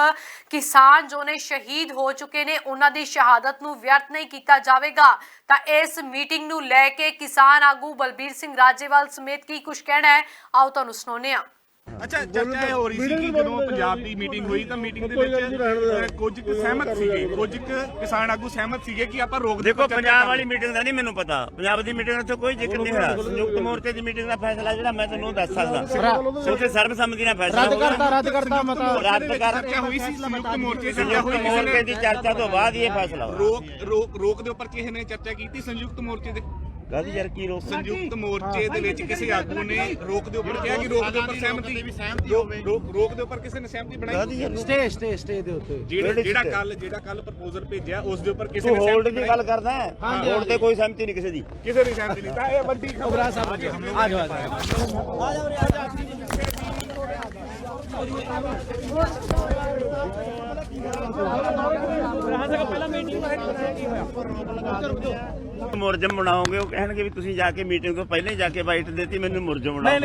ਕਿਸਾਨ ਜੋ ਨੇ ਸ਼ਹੀਦ ਹੋ ਚੁੱਕੇ ਨੇ, ਉਹਨਾਂ ਦੀ ਸ਼ਹਾਦਤ ਨੂੰ ਵਿਅਰਥ ਨਹੀਂ ਕੀਤਾ ਜਾਵੇਗਾ। ਤਾਂ ਇਸ ਮੀਟਿੰਗ ਨੂੰ ਲੈ ਕੇ ਕਿਸਾਨ ਆਗੂ ਬਲਬੀਰ ਸਿੰਘ ਰਾਜੇਵਾਲ ਸਮੇਤ ਕੀ ਕੁਝ ਕਹਿਣਾ ਹੈ ਆਓ ਤੁਹਾਨੂੰ ਸੁਣਾਉਂਦੇ ਹਾਂ। ਅੱਛਾ, ਚਰਚਾ ਇਹ ਹੋ ਰਹੀ ਸੀ ਕਿ ਜਦੋਂ ਪੰਜਾਬ ਦੀ ਮੀਟਿੰਗ ਹੋਈ ਤਾਂ ਮੀਟਿੰਗ ਦੇ ਵਿੱਚ ਕੁਝ ਸਹਿਮਤ ਸੀਗੇ, ਕੁਝ ਕਿਸਾਨ ਆਗੂ ਸਹਿਮਤ ਸੀਗੇ ਕਿ ਆਪਾਂ ਰੋਕ ਦੇਖੋ ਪੰਜਾਬ ਵਾਲੀ ਮੀਟਿੰਗ ਦਾ ਨਹੀਂ ਮੈਨੂੰ ਪਤਾ, ਪੰਜਾਬ ਦੀ ਮੀਟਿੰਗ ਉੱਥੇ ਕੋਈ ਜ਼ਿਕਰ ਨਹੀਂ ਹੋਇਆ। ਸੰਯੁਕਤ ਮੋਰਚੇ ਦੀ ਮੀਟਿੰਗ ਦਾ ਫੈਸਲਾ ਜਿਹੜਾ ਮੈਂ ਤੁਹਾਨੂੰ ਦੱਸ ਸਕਦਾ ਉੱਥੇ ਸਰਬਸੰਮਤੀ ਨਾਲ ਫੈਸਲਾ ਰੱਦ ਕਰਤਾ ਮਤਾ ਰੱਦ ਕਰ ਚਰਚਾ ਹੋਈ ਸੀ ਸੰਯੁਕਤ ਮੋਰਚੇ ਸੰਯੁਕਤ ਮੋਰਚੇ ਦੀ ਚਰਚਾ ਤੋਂ ਬਾਅਦ ਹੀ ਇਹ ਫੈਸਲਾ ਹੋਇਆ। ਰੋਕ ਦੇ ਉੱਪਰ ਕਿਸੇ ਨੇ ਚਰਚਾ ਕੀਤੀ ਸੰਯੁਕਤ ਮੋਰਚੇ ਦੇ? ਗੱਲ ਯਾਰ ਕੀ ਰੋਕ ਸੰਯੁਕਤ ਮੋਰਚੇ ਦੇ ਵਿੱਚ ਕਿਸੇ ਆਗੂ ਨੇ ਰੋਕ ਦੇ ਉੱਪਰ ਕਿਹਾ ਕਿ ਰੋਕ ਦੇ ਉੱਪਰ ਸਹਿਮਤੀ ਰੋਕ ਦੇ ਉੱਪਰ ਕਿਸੇ ਨੇ ਸਹਿਮਤੀ ਬਣਾਈ? ਸਟੇ ਦੇ ਉੱਤੇ ਜਿਹੜਾ ਕੱਲ ਪ੍ਰਪੋਜ਼ਲ ਭੇਜਿਆ ਉਸ ਦੇ ਉੱਪਰ ਕਿਸੇ ਤੂੰ ਨੇ ਹੋਲਡ ਦੀ ਗੱਲ ਕਰਦਾ ਹੈ, ਹੋਲਡ ਤੇ ਕੋਈ ਸਹਿਮਤੀ ਨਹੀਂ ਕਿਸੇ ਦੀ। ਕਿਸੇ ਦੀ ਸਹਿਮਤੀ ਨਹੀਂ। ਤਾਂ ਇਹ ਵੱਡੀ ਖਬਰ ਆ ਸਾਹਿਬ। आ जाओ ਮੁਰਜਮ ਬਣਾਓਗੇ, ਉਹ ਕਹਿਣਗੇ ਵੀ ਤੁਸੀਂ ਜਾ ਕੇ ਮੀਟਿੰਗ ਤੋਂ ਪਹਿਲੇ ਜਾ ਕੇ ਬਾਈਟ ਦਿੱਤੀ, ਮੈਨੂੰ ਮੁਰਜਮ ਬਣਾਓ।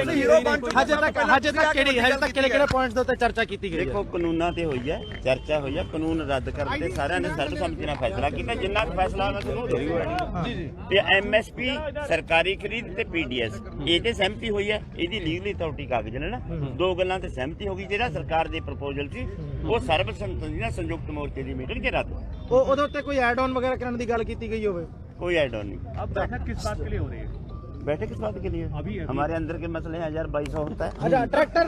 ਹਜੇ ਤੱਕ ਕਿਹੜੇ ਪੁਆਇੰਟਸ ਦੇ ਉੱਤੇ ਚਰਚਾ ਕੀਤੀ ਗਈ ਹੈ? ਦੇਖੋ ਕਾਨੂੰਨਾਂ ਤੇ ਹੋਈ ਹੈ ਚਰਚਾ, ਹੋਈ ਹੈ ਕਾਨੂੰਨ ਰੱਦ ਕਰਨ ਤੇ ਸਾਰਿਆਂ ਨੇ ਸਰਬਸੰਮਤੀ ਨਾਲ ਫੈਸਲਾ ਕੀਤਾ। ਜਿੰਨਾ ਕੁ ਫੈਸਲਾ ਮੈਂ ਤੁਹਾਨੂੰ ਦੱਸੂਗਾ ਤੇ ਐਮਐਸਪੀ ਸਰਕਾਰੀ ਖਰੀਦ ਤੇ ਪੀਡੀਐਸ ਇਹਦੇ ਸਹਿਮਤੀ ਹੋਈ ਹੈ, ਇਹਦੀ ਲੀਗਲੀ ਅਥਾਰਟੀ ਕਾਗਜ਼ ਨੇ ਨਾ, ਦੋ ਗੱਲਾਂ ਤੇ ਸਹਿਮਤੀ ਹੋ ਗਈ। ਜਿਹੜਾ ਸਰਕਾਰ ਦੇ ਪ੍ਰਪੋਜ਼ਲ ਸੀ ਉਹ ਸਰਬਸੰਮਤੀ ਨਾਲ ਸੰਯੁਕਤ ਮੋਰਚੇ ਦੀ ਮੀਟਿੰਗ 'ਚ ਰੱਦ। ਉਹਦੇ ਉੱਤੇ ਕੋਈ ਐਡ ਆਨ ਵਗੈरह ਕਰਨ ਦੀ ਗੱਲ ਕੀਤੀ ਗਈ ਹੋਵੇ? कोई ऐड ऑन नहीं। अब बैठक किस बात के लिए हो रही है? बैठक किस बात के लिए? अभी हमारे अंदर के मसले हैं, 1200 होता है। अच्छा, ट्रैक्टर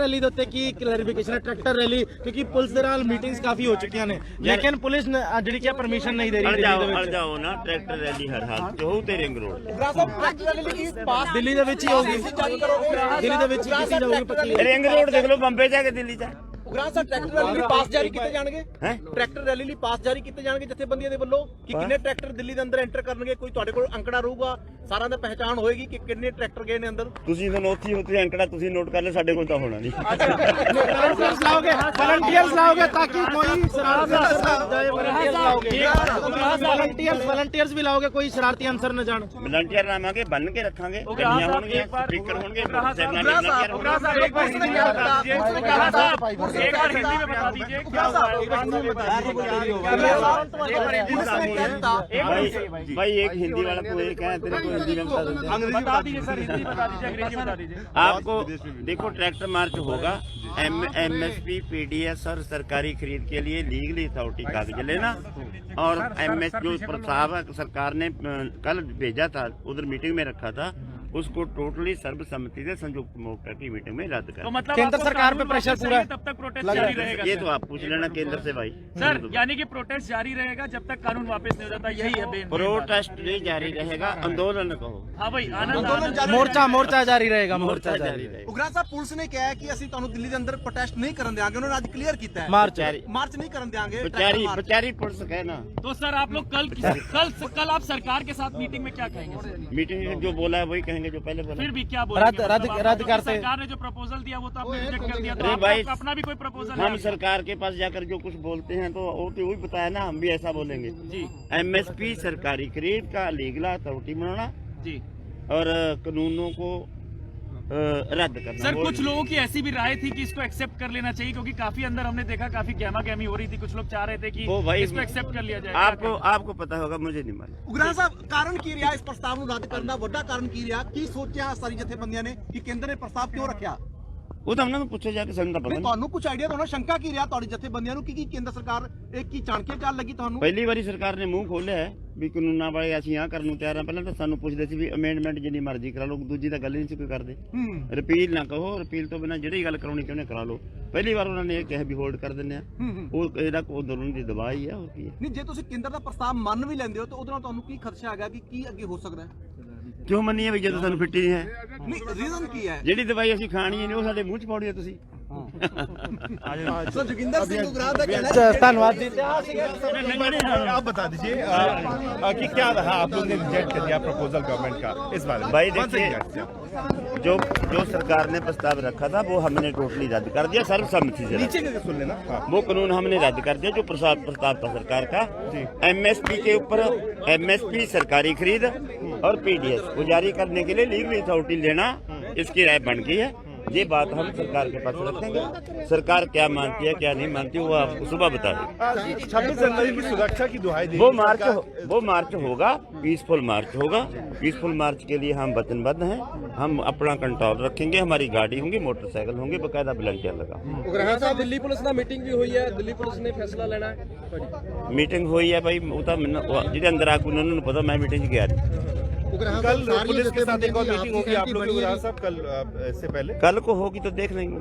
रैली ਦੇ ਉੱਤੇ ਕੀ ਕਲੈਰੀਫਿਕੇਸ਼ਨ ਹੈ? ਟਰੈਕਟਰ ਰੈਲੀ ਕਿਉਂਕਿ ਪੁਲਿਸ ਦੇ ਨਾਲ ਮੀਟਿੰਗਸ ਕਾਫੀ ਹੋ ਚੁੱਕੀਆਂ ਨੇ ਲੇਕਿਨ ਪੁਲਿਸ ਨੇ ਜਿਹੜੀ ਕਿ ਪਰਮਿਸ਼ਨ ਨਹੀਂ ਦੇ ਰਹੀ अड़ जाओ ना, ट्रैक्टर रैली हर हाल च हो ते रिंग रोड ਦਿੱਲੀ ਦੇ ਵਿੱਚ ਹੀ ਹੋਊਗੀ। ਦਿੱਲੀ ਦੇ ਵਿੱਚ ਹੀ ਕੀਤੀ ਜਾਊਗੀ ਪੱਕੀ। रिंग रोड देख लो, बम्बे जाके दिल्ली जा। ਟਰੈਕਟਰ ਰੈਲੀ ਲਈ ਪਾਸ ਜਾਰੀ ਕੀਤੇ ਜਾਣਗੇ? ਟਰੈਕਟਰ ਰੈਲੀ ਲਈ ਪਾਸ ਜਾਰੀ ਕੀਤੇ ਜਾਣਗੇ ਜਥੇਬੰਦੀਆਂ ਦੇ ਵੱਲੋਂ ਕਿ ਕਿੰਨੇ ਟਰੈਕਟਰ ਦਿੱਲੀ ਦੇ ਅੰਦਰ ਐਂਟਰ ਕਰਨਗੇ? ਕੋਈ ਤੁਹਾਡੇ ਕੋਲ ਅੰਕੜਾ ਰਹੂਗਾ, ਸਾਰਿਆਂ ਦਾ ਪਹਿਚਾਣ ਹੋਏਗੀ ਕਿ ਕਿੰਨੇ ਟਰੈਕਟਰ ਗਏ ਨੇ ਅੰਦਰ? ਤੁਸੀਂ ਤਾਂ ਉੱਥੇ ਉੱਥੇ ਅੰਕੜਾ ਤੁਸੀਂ ਨੋਟ ਕਰ ਲੈ, ਸਾਡੇ ਕੋਲ ਤਾਂ ਹੋਣਾ ਨਹੀਂ। ਵਲੰਟੀਅਰਸ ਲਾਓਗੇ ਤਾਂ ਕਿ ਕੋਈ ਸ਼ਰਾਰਤੀ ਅਨਸਰ ਨਾ ਜਾਏ। ਵਲੰਟੀਅਰਸ ਵੀ ਲਾਓਗੇ, ਕੋਈ ਸ਼ਰਾਰਤੀ ਅਨਸਰ ਨਾ ਜਾਣ? ਵਲੰਟੀਅਰ ਲਾਵਾਂਗੇ, ਬੰਨ ਕੇ ਰੱਖਾਂਗੇ, ਗੱਡੀਆਂ ਹੋਣਗੀਆਂ, ਸਪੀਕਰ ਹੋਣਗੇ, ਮੋਟਰਸਾਈਕਲਾਂ ਦੇ ਵਲੰਟੀਅਰ ਹੋਣਗੇ। एक बार हिंदी में बता दीजिए क्या भाई एक हिंदी वाला को एक है, तेरे को हिंदी में बता दीजिए सर, हिंदी बता दीजिए, अंग्रेजी बता दीजिए। आपको देखो ट्रैक्टर मार्च होगा, एमएसपी पीडीएस और सरकारी खरीद के लिए लीगली अथॉरिटी कागज लेना, और एमएस जो प्रस्ताव सरकार ने कल भेजा था उधर मीटिंग में रखा था उसको टोटली सर्वसम्मति से संयुक्त मोर्चा की मीटिंग में रद्द कर। तो मतलब केंद्र सरकार पे प्रेशर पूरा है, तब तक प्रोटेस्ट जारी रहेगा? ये तो आप पूछ लेना केंद्र से भाई। सर यानी कि प्रोटेस्ट जारी रहेगा जब तक कानून वापस नहीं हो जाता, यही है बेन? प्रोटेस्ट नहीं जारी रहेगा, आंदोलन कहो। हाँ भाई, आनंद ਮੋਰਚਾ ਜਾਰੀ ਰਹੇਗਾ। ਮੋਰਚਾ ਜਾਰੀ रहेगा। ਉਗਰਾ ਸਾਹਿਬ ਪੁਲਿਸ ਨੇ ਕਿਹਾ ਹੈ ਕਿ ਅਸੀਂ ਤੁਹਾਨੂੰ ਦਿੱਲੀ ਦੇ ਅੰਦਰ ਪ੍ਰੋਟੈਸਟ ਨਹੀਂ ਕਰਨ ਦੇਵਾਂਗੇ, ਉਹਨਾਂ ਨੇ ਅੱਜ ਕਲੀਅਰ ਕੀਤਾ ਹੈ ਮਾਰਚ ਮਾਰਚ नहीं करने देंगे। बेचारी पुलिस कहना। तो सर आप लोग कल आप सरकार के साथ मीटिंग में क्या कहेंगे? मीटिंग में जो बोला है वही कहेंगे। बोलेंगे जो पहले बोले। फिर भी क्या बोलेंगे? रद्द करते। सरकार ने जो प्रपोजल दिया वो तो आपने रिजेक्ट कर दिया, तो अरे भाई, आपका अपना भी कोई प्रपोजल हम है? सरकार के पास जाकर जो कुछ बोलते हैं तो वो तो वही बताया ना, हम भी ऐसा बोलेंगे जी MSP सरकारी खरीद का लीगल अथॉरिटी बनाना जी और कानूनों को रद्द करना। सर, कुछ लोगों की ऐसी भी राय थी कि इसको एक्सेप्ट कर लेना चाहिए, क्योंकि काफी अंदर हमने देखा काफी गहमा गहमी हो रही थी, कुछ लोग चाह रहे थे कि वो भाई इसको एक्सेप्ट कर लिया जाए। आपको पता होगा, मुझे नहीं मालूम। ਉਗਰਾਹ ਸਾਹਿਬ ਕਾਰਨ ਕੀ ਰਿਹਾ ਇਸ ਪ੍ਰਸਤਾਵ ਨੂੰ ਰੱਦ ਕਰਨ ਦਾ ਵੱਡਾ ਕਾਰਨ ਕੀ ਰਿਹਾ ਕੀ ਸੋਚਿਆ ਸਾਰੀ ਜਥੇਬੰਦੀਆਂ ਨੇ ਕਿ ਕੇਂਦਰ ਨੇ ਪ੍ਰਸਤਾਵ ਕਿਉਂ ਰੱਖਿਆ वो तो हमने पूछो जाके संग का पता ਨਹੀਂ नहीं। ਤੁਹਾਨੂੰ ਕੁਝ ਆਈਡੀਆ ਹੋਣਾ ਸ਼ੰਕਾ ਕੀ ਰਿਹਾ ਤੁਹਾਡੀ ਜਥੇਬੰਦੀਆਂ ਨੂੰ ਕਿ ਕੇਂਦਰ ਸਰਕਾਰ ਇਹ ਕੀ ਚਾਣਕੇ ਚਾਲ ਲੱਗੀ ਤੁਹਾਨੂੰ ਪਹਿਲੀ ਵਾਰੀ ਸਰਕਾਰ ਨੇ ਮੂੰਹ ਖੋਲਿਆ ਹੈ ਵੀ ਕਾਨੂੰਨਾਂ ਵਾਲੇ ਅਸੀਂ ਆਹ ਕਰਨ ਨੂੰ ਤਿਆਰ ਹਾਂ। ਪਹਿਲਾਂ ਤਾਂ ਸਾਨੂੰ ਪੁੱਛਦੇ ਸੀ ਵੀ ਅਮੈਂਡਮੈਂਟ ਜਿੰਨੀ ਮਰਜ਼ੀ ਕਰਾ ਲਓ, ਦੂਜੀ ਤਾਂ ਗੱਲ ਹੀ ਨਹੀਂ ਸੀ ਕੋਈ ਕਰਦੇ। ਰਿਪੀਲ ਨਾ ਕਹੋ, ਰਿਪੀਲ ਤੋਂ ਬਿਨਾਂ ਜਿਹੜੀ ਗੱਲ ਕਰਾਉਣੀ ਚਾਹੁੰਦੇ ਕਰਾ ਲਓ। ਪਹਿਲੀ ਵਾਰ ਉਹਨਾਂ ਨੇ ਇਹ ਕਿਹਾ ਵੀ ਹੋਲਡ ਕਰ ਦਿੰਦੇ ਆ, ਉਹ ਇਹਦਾ ਅੰਦੋਲਨ ਦੀ ਦਬਾਅ ਹੀ ਆ, ਹੋਰ ਕੀ ਹੈ। ਨਹੀਂ ਜੇ ਤੁਸੀਂ ਕੇਂਦਰ ਦਾ ਪ੍ਰਸਤਾਵ ਮੰਨ ਵੀ ਲੈਂਦੇ ਹੋ ਤਾਂ ਉਹਦੇ ਨਾਲ ਤੁਹਾਨੂੰ ਕੀ ਖਦਸ਼ਾ ਹੈਗਾ ਕਿ ਕੀ ਅੱਗੇ ਹੋ ਸਕਦਾ ਹੈ ਕਿਉਂ ਮੰਨੀਏ ਵੀ ਜਦੋਂ ਸਾਨੂੰ ਫਿੱਟੀ ਨਹੀਂ ਹੈ? ਨਹੀਂ ਰੀਜ਼ਨ ਕੀ ਹੈ ਜਿਹੜੀ ਦਵਾਈ ਅਸੀਂ ਖਾਣੀ ਹੈ ਉਹ ਸਾਡੇ ਮੂੰਹ 'ਚ ਪਾਉਣੀ ਹੈ ਤੁਸੀਂ। ਸੋ ਜੋਗਿੰਦਰ ਸਿੰਘ ਉਗਰਾਹ ਦਾ ਕਹਿਣਾ ਹੈ ਧੰਨਵਾਦ ਜੀ। आप बता दीजिए कि क्या रहा, आप लोगों ने रिजेक्ट कर दिया प्रपोजल गवर्नमेंट का इस बारे में। भाई देखिए, जो सरकार ने प्रस्ताव रखा था वो हमने टोटली रद्द कर दिया सर्वसम्मति से। नीचे के सुन लेना। हाँ। वो कानून हमने रद्द कर दिया जो प्रस्ताव था सरकार का। MSP के ऊपर MSP सरकारी खरीद और PDS को जारी करने के लिए लीगल अथॉरिटी लेना, इसकी राय बन गई है। ये बात हम सरकार के पास रखेंगे। सरकार क्या मानती है क्या नहीं मानती वो आपको सुबह बता दें। 26 जनवरी की सुरक्षा की दुहाई दी। वो मार्च होगा, पीसफुल मार्च होगा। पीसफुल मार्च के लिए हम वचनबद्ध हैं। हम अपना कंट्रोल रखेंगे, हमारी गाड़ी होंगी, मोटरसाइकिल होंगे, बकायदा वॉलंटियर लगा। ਉਗਰਾਹ ਸਾਹਿਬ ਦਿੱਲੀ ਪੁਲਿਸ ਨਾਲ ਮੀਟਿੰਗ ਵੀ ਹੋਈ ਹੈ, ਦਿੱਲੀ ਪੁਲਿਸ ਨੇ ਫੈਸਲਾ ਲੈਣਾ ਹੈ। मीटिंग हुई है भाई, वो तो जिहदे अंदर आगू उन्होंने पता, मैं मीटिंग गया नहीं। कल पुलिस के साथ एक और मीटिंग होगी आप लोग की उगराह साहब, कल इससे पहले कल को होगी तो देख लेंगे।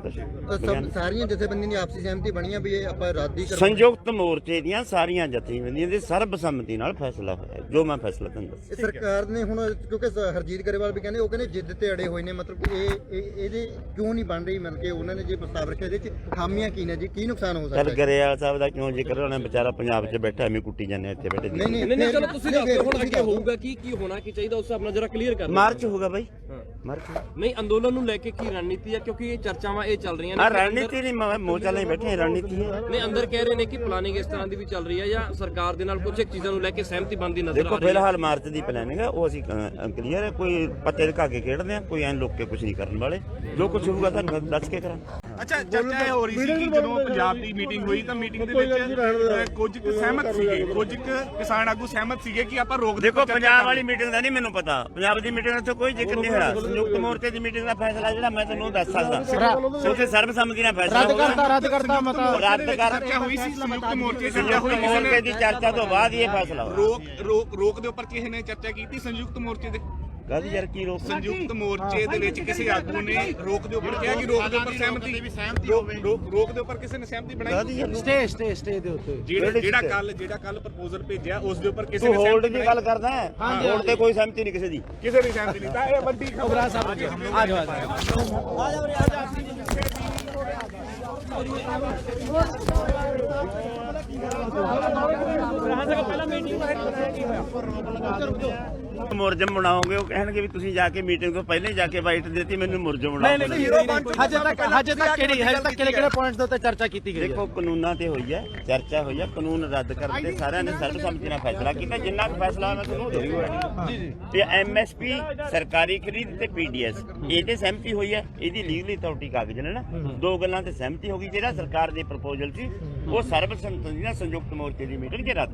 ਸਾਰੀਆਂ ਜਥੇਬੰਦੀਆਂ ਦੀ ਆਪਸੀ ਸਹਿਮਤੀ ਬਣੀ ਆ ਵੀ ਇਹ ਆਪਾਂ ਰੱਦ ਹੀ ਕਰਵਾਂਗੇ। ਸੰਯੁਕਤ ਮੋਰਚੇ ਦੀਆਂ ਸਾਰੀਆਂ ਜਥੇਬੰਦੀਆਂ ਦੇ ਸਰਬਸੰਮਤੀ ਨਾਲ ਫੈਸਲਾ ਹੋਇਆ, ਜੋ ਮੈਂ ਫੈਸਲਾ ਤੁਹਾਨੂੰ ਦੱਸਿਆ। ਸਰਕਾਰ ਨੇ ਹੁਣ ਕਿਉਂਕਿ ਹਰਜੀਤ ਗਰੇਵਾਲ ਵੀ ਕਹਿੰਦੇ ਉਹ ਕਹਿੰਦੇ ਜਿੱਦ ਤੇ ਅੜੇ ਹੋਏ ਨੇ, ਮਤਲਬ ਇਹਦੇ ਕਿਉਂ ਨਹੀਂ ਬਣ ਰਹੀ, ਮਤਲਬ ਕਿ ਉਹਨਾਂ ਨੇ ਜੇ ਪ੍ਰਸਤਾਵ ਰੱਖਿਆ ਇਹਦੇ ਚ ਖਾਮੀਆਂ ਕੀ ਨੇ ਜੀ, ਕੀ ਨੁਕਸਾਨ ਹੋ ਸਕਦਾ ਕੱਲ ਹੈ? ਗਰੇਵਾਲ ਸਾਹਿਬ ਦਾ ਕਿਉਂ ਜ਼ਿਕਰ ਹੋਣਾ, ਵਿਚਾਰਾ ਪੰਜਾਬ 'ਚ ਬੈਠਾ ਐਵੇਂ ਕੁੱਟੀ ਜਾਂਦੇ ਇੱਥੇ ਬੈਠੇ। ਨਹੀਂ ਚਲੋ ਤੁਸੀਂ ਦੱਸੋ ਹੁਣ ਅੱਗੇ ਹੋਊਗਾ ਕੀ ਹੋਣਾ ਕੀ ਚਾਹੀਦਾ, ਉਸ ਹਿਸਾਬ ਨਾਲ ਜਰਾ ਕਲੀਅਰ ਕਰ। ਮਾਰਚ ਹੋਗਾ ਬਾਈ, ਮਾਰਚ। ਨਹੀਂ ਅੰਦੋਲਨ ਨੂੰ ਲੈ ਕੇ ਕੀ ਰਣਨੀਤੀ ਹੈ, ਕਿਉਂਕਿ ਇਹ ਚਰਚਾਵਾਂ ਇਹ ਚੱਲ ਰਹੀਆਂ ਆ ਰਣਨੀਤੀ ਨਹੀਂ, ਮੋਰਚਾ ਲਈ ਬੈਠੇ ਰਣਨੀਤੀ ਹੈ। ਨੇ ਅੰਦਰ ਕਹਿ ਰਹੇ ਨੇ ਕਿ ਪਲਾਨਿੰਗ ਇਸ ਤਰ੍ਹਾਂ ਦੀ ਵੀ ਚੱਲ ਰਹੀ ਹੈ ਜਾਂ ਸਰਕਾਰ ਦੇ ਨਾਲ ਕੁਝ ਇੱਕ ਚੀਜ਼ਾਂ ਨੂੰ ਲੈ ਕੇ ਸਹਿਮਤੀ ਬਣਦੀ ਨਜ਼ਰ ਆ ਦੇਖੋ ਰਹੀ ਹੈ। ਫਿਲਹਾਲ ਮਾਰਚ ਦੀ ਪਲਾਨਿੰਗ ਹੈ, ਉਹ ਅਸੀਂ ਕਲੀਅਰ ਹੈ। ਕੋਈ ਪੱਤੇ ਲਗਾ ਕੇ ਖੇਡਦੇ ਆ, ਕੋਈ ਐਂ ਲੁੱਕ ਕੇ ਕੁਝ ਨਹੀਂ ਕਰਨ ਵਾਲੇ। ਜੋ ਕੁਝ ਹੋਊਗਾ ਤੁਹਾਨੂੰ ਦੱਸ ਕੇ ਕਰਾਂਗੇ। ਅੱਛਾ, ਚਰਚਾ ਇਹ ਹੋ ਰਹੀ ਸੀ ਕਿ ਜਦੋਂ ਪੰਜਾਬ ਦੀ ਮੀਟਿੰਗ ਹੋਈ ਤਾਂ ਮੀਟਿੰਗ ਦੇ ਵਿੱਚ ਕੁਝ ਕੁ ਸਹਿਮਤ ਸੀਗੇ, ਕੁਝ ਕੁ ਕਿਸਾਨ ਆਗੂ ਸਹਿਮਤ ਸੀਗੇ ਕਿ ਆਪਾਂ ਰੋਕ ਦੇਖੋ ਪੰਜਾਬ ਵਾਲੀ ਮੀਟਿੰਗ ਦਾ ਨਹੀਂ ਮੈਨੂੰ ਪਤਾ, ਪੰਜਾਬ ਦੀ ਮੀਟਿੰਗ ਦਾ ਕੋਈ ਜ਼ਿਕਰ ਨਹੀਂ ਹੋਇਆ। ਸੰਯੁਕਤ ਮੋਰਚੇ ਦੀ ਮੀਟਿੰਗ ਦਾ ਫੈਸਲਾ ਜਿਹੜਾ ਮੈਂ ਤੁਹਾਨੂੰ ਦੱਸ ਸਕਦਾ, ਉੱਥੇ ਸਰਬਸੰਮਤੀ ਨਾਲ ਫੈਸਲਾ ਰੱਦ ਕਰਤਾ ਮਤਾ ਰੱਦ ਕਰ ਚਰਚਾ ਹੋਈ ਸੀ। ਸੰਯੁਕਤ ਮੋਰਚੇ ਦੀ ਚਰਚਾ ਸੰਯੁਕਤ ਹੋਈ, ਮੋਰਚੇ ਦੀ ਚਰਚਾ ਤੋਂ ਬਾਅਦ ਇਹ ਫੈਸਲਾ ਹੋਇਆ। ਰੋਕ ਦੇ ਉੱਪਰ ਕਿਸੇ ਨੇ ਚਰਚਾ ਕੀਤੀ ਸੰਯੁਕਤ ਮੋਰਚੇ ਦੇ? ਕਾਹਦੀ ਯਾਰ ਕੀ ਰੋਕ? ਸੰਯੁਕਤ ਮੋਰਚੇ ਦੇ ਵਿੱਚ ਕਿਸੇ ਆਗੂ ਨੇ ਰੋਕ ਦੇ ਉੱਪਰ ਕਿਹਾ ਕਿ ਰੋਕ ਦੇ ਉੱਪਰ ਸਹਿਮਤੀ ਰੋਕ ਦੇ ਉੱਪਰ ਕਿਸੇ ਨੇ ਸਹਿਮਤੀ ਬਣਾਈ? ਸਟੇ ਦੇ ਉੱਤੇ ਜਿਹੜਾ ਕੱਲ ਪ੍ਰਪੋਜ਼ਲ ਭੇਜਿਆ ਉਸ ਦੇ ਉੱਪਰ ਕਿਸੇ ਤੂੰ ਨੇ ਹੋਲਡ ਦੀ ਗੱਲ ਕਰਦਾ ਹੈ? ਹੋਲਡ ਤੇ ਕੋਈ ਸਹਿਮਤੀ ਨਹੀਂ ਕਿਸੇ ਦੀ। ਕਿਸੇ ਨੇ ਸਹਿਮਤੀ ਨਹੀਂ। ਤਾਂ ਇਹ ਵੱਡੀ ਖਬਰ ਆ ਮੁਰਜਮ ਬਣਾਓਗੇ, ਉਹ ਕਹਿਣਗੇ ਵੀ ਤੁਸੀਂ ਜਾ ਕੇ ਮੀਟਿੰਗ ਤੋਂ ਪਹਿਲਾਂ ਹੀ ਜਾ ਕੇ ਵਾਈਟ ਦਿੱਤੀ, ਮੈਨੂੰ ਮੁਰਜਮ ਬਣਾਓ। ਹਜੇ ਤੱਕ ਕਿਹੜੇ ਪੁਆਇੰਟਸ ਦੇ ਉੱਤੇ ਚਰਚਾ ਕੀਤੀ ਗਈ ਹੈ? ਦੇਖੋ ਕਾਨੂੰਨਾਂ ਤੇ ਹੋਈ ਹੈ ਚਰਚਾ, ਹੋਈ ਹੈ। ਕਾਨੂੰਨ ਰੱਦ ਕਰਨ ਤੇ ਸਾਰਿਆਂ ਨੇ ਸਰਬਸੰਮਤੀ ਨਾਲ ਫੈਸਲਾ ਕੀਤਾ। ਜਿੰਨਾ ਕੁ ਫੈਸਲਾ ਮੈਂ ਤੁਹਾਨੂੰ ਦੱਸੂਗਾ ਤੇ MSP ਸਰਕਾਰੀ ਖਰੀਦ ਤੇ PDS ਇਹ ਤੇ ਸਹਿਮਤੀ ਹੋਈ ਹੈ। ਇਹਦੀ ਲੀਗਲ ਅਥਾਰਟੀ ਕਾਗਜ਼ ਨੇ ਨਾ, ਦੋ ਗੱਲਾਂ ਤੇ ਸਹਿਮਤੀ ਹੋ ਗਈ। ਜਿਹੜਾ ਸਰਕਾਰ ਦੇ ਪ੍ਰਪੋਜ਼ਲ ਸੀ ਉਹ ਸਰਬਸੰਮਤੀ ਨਾਲ ਸੰਯੁਕਤ ਮੋਰਚੇ ਦੀ ਮੀਟਿੰਗ 'ਚ ਰੱਦ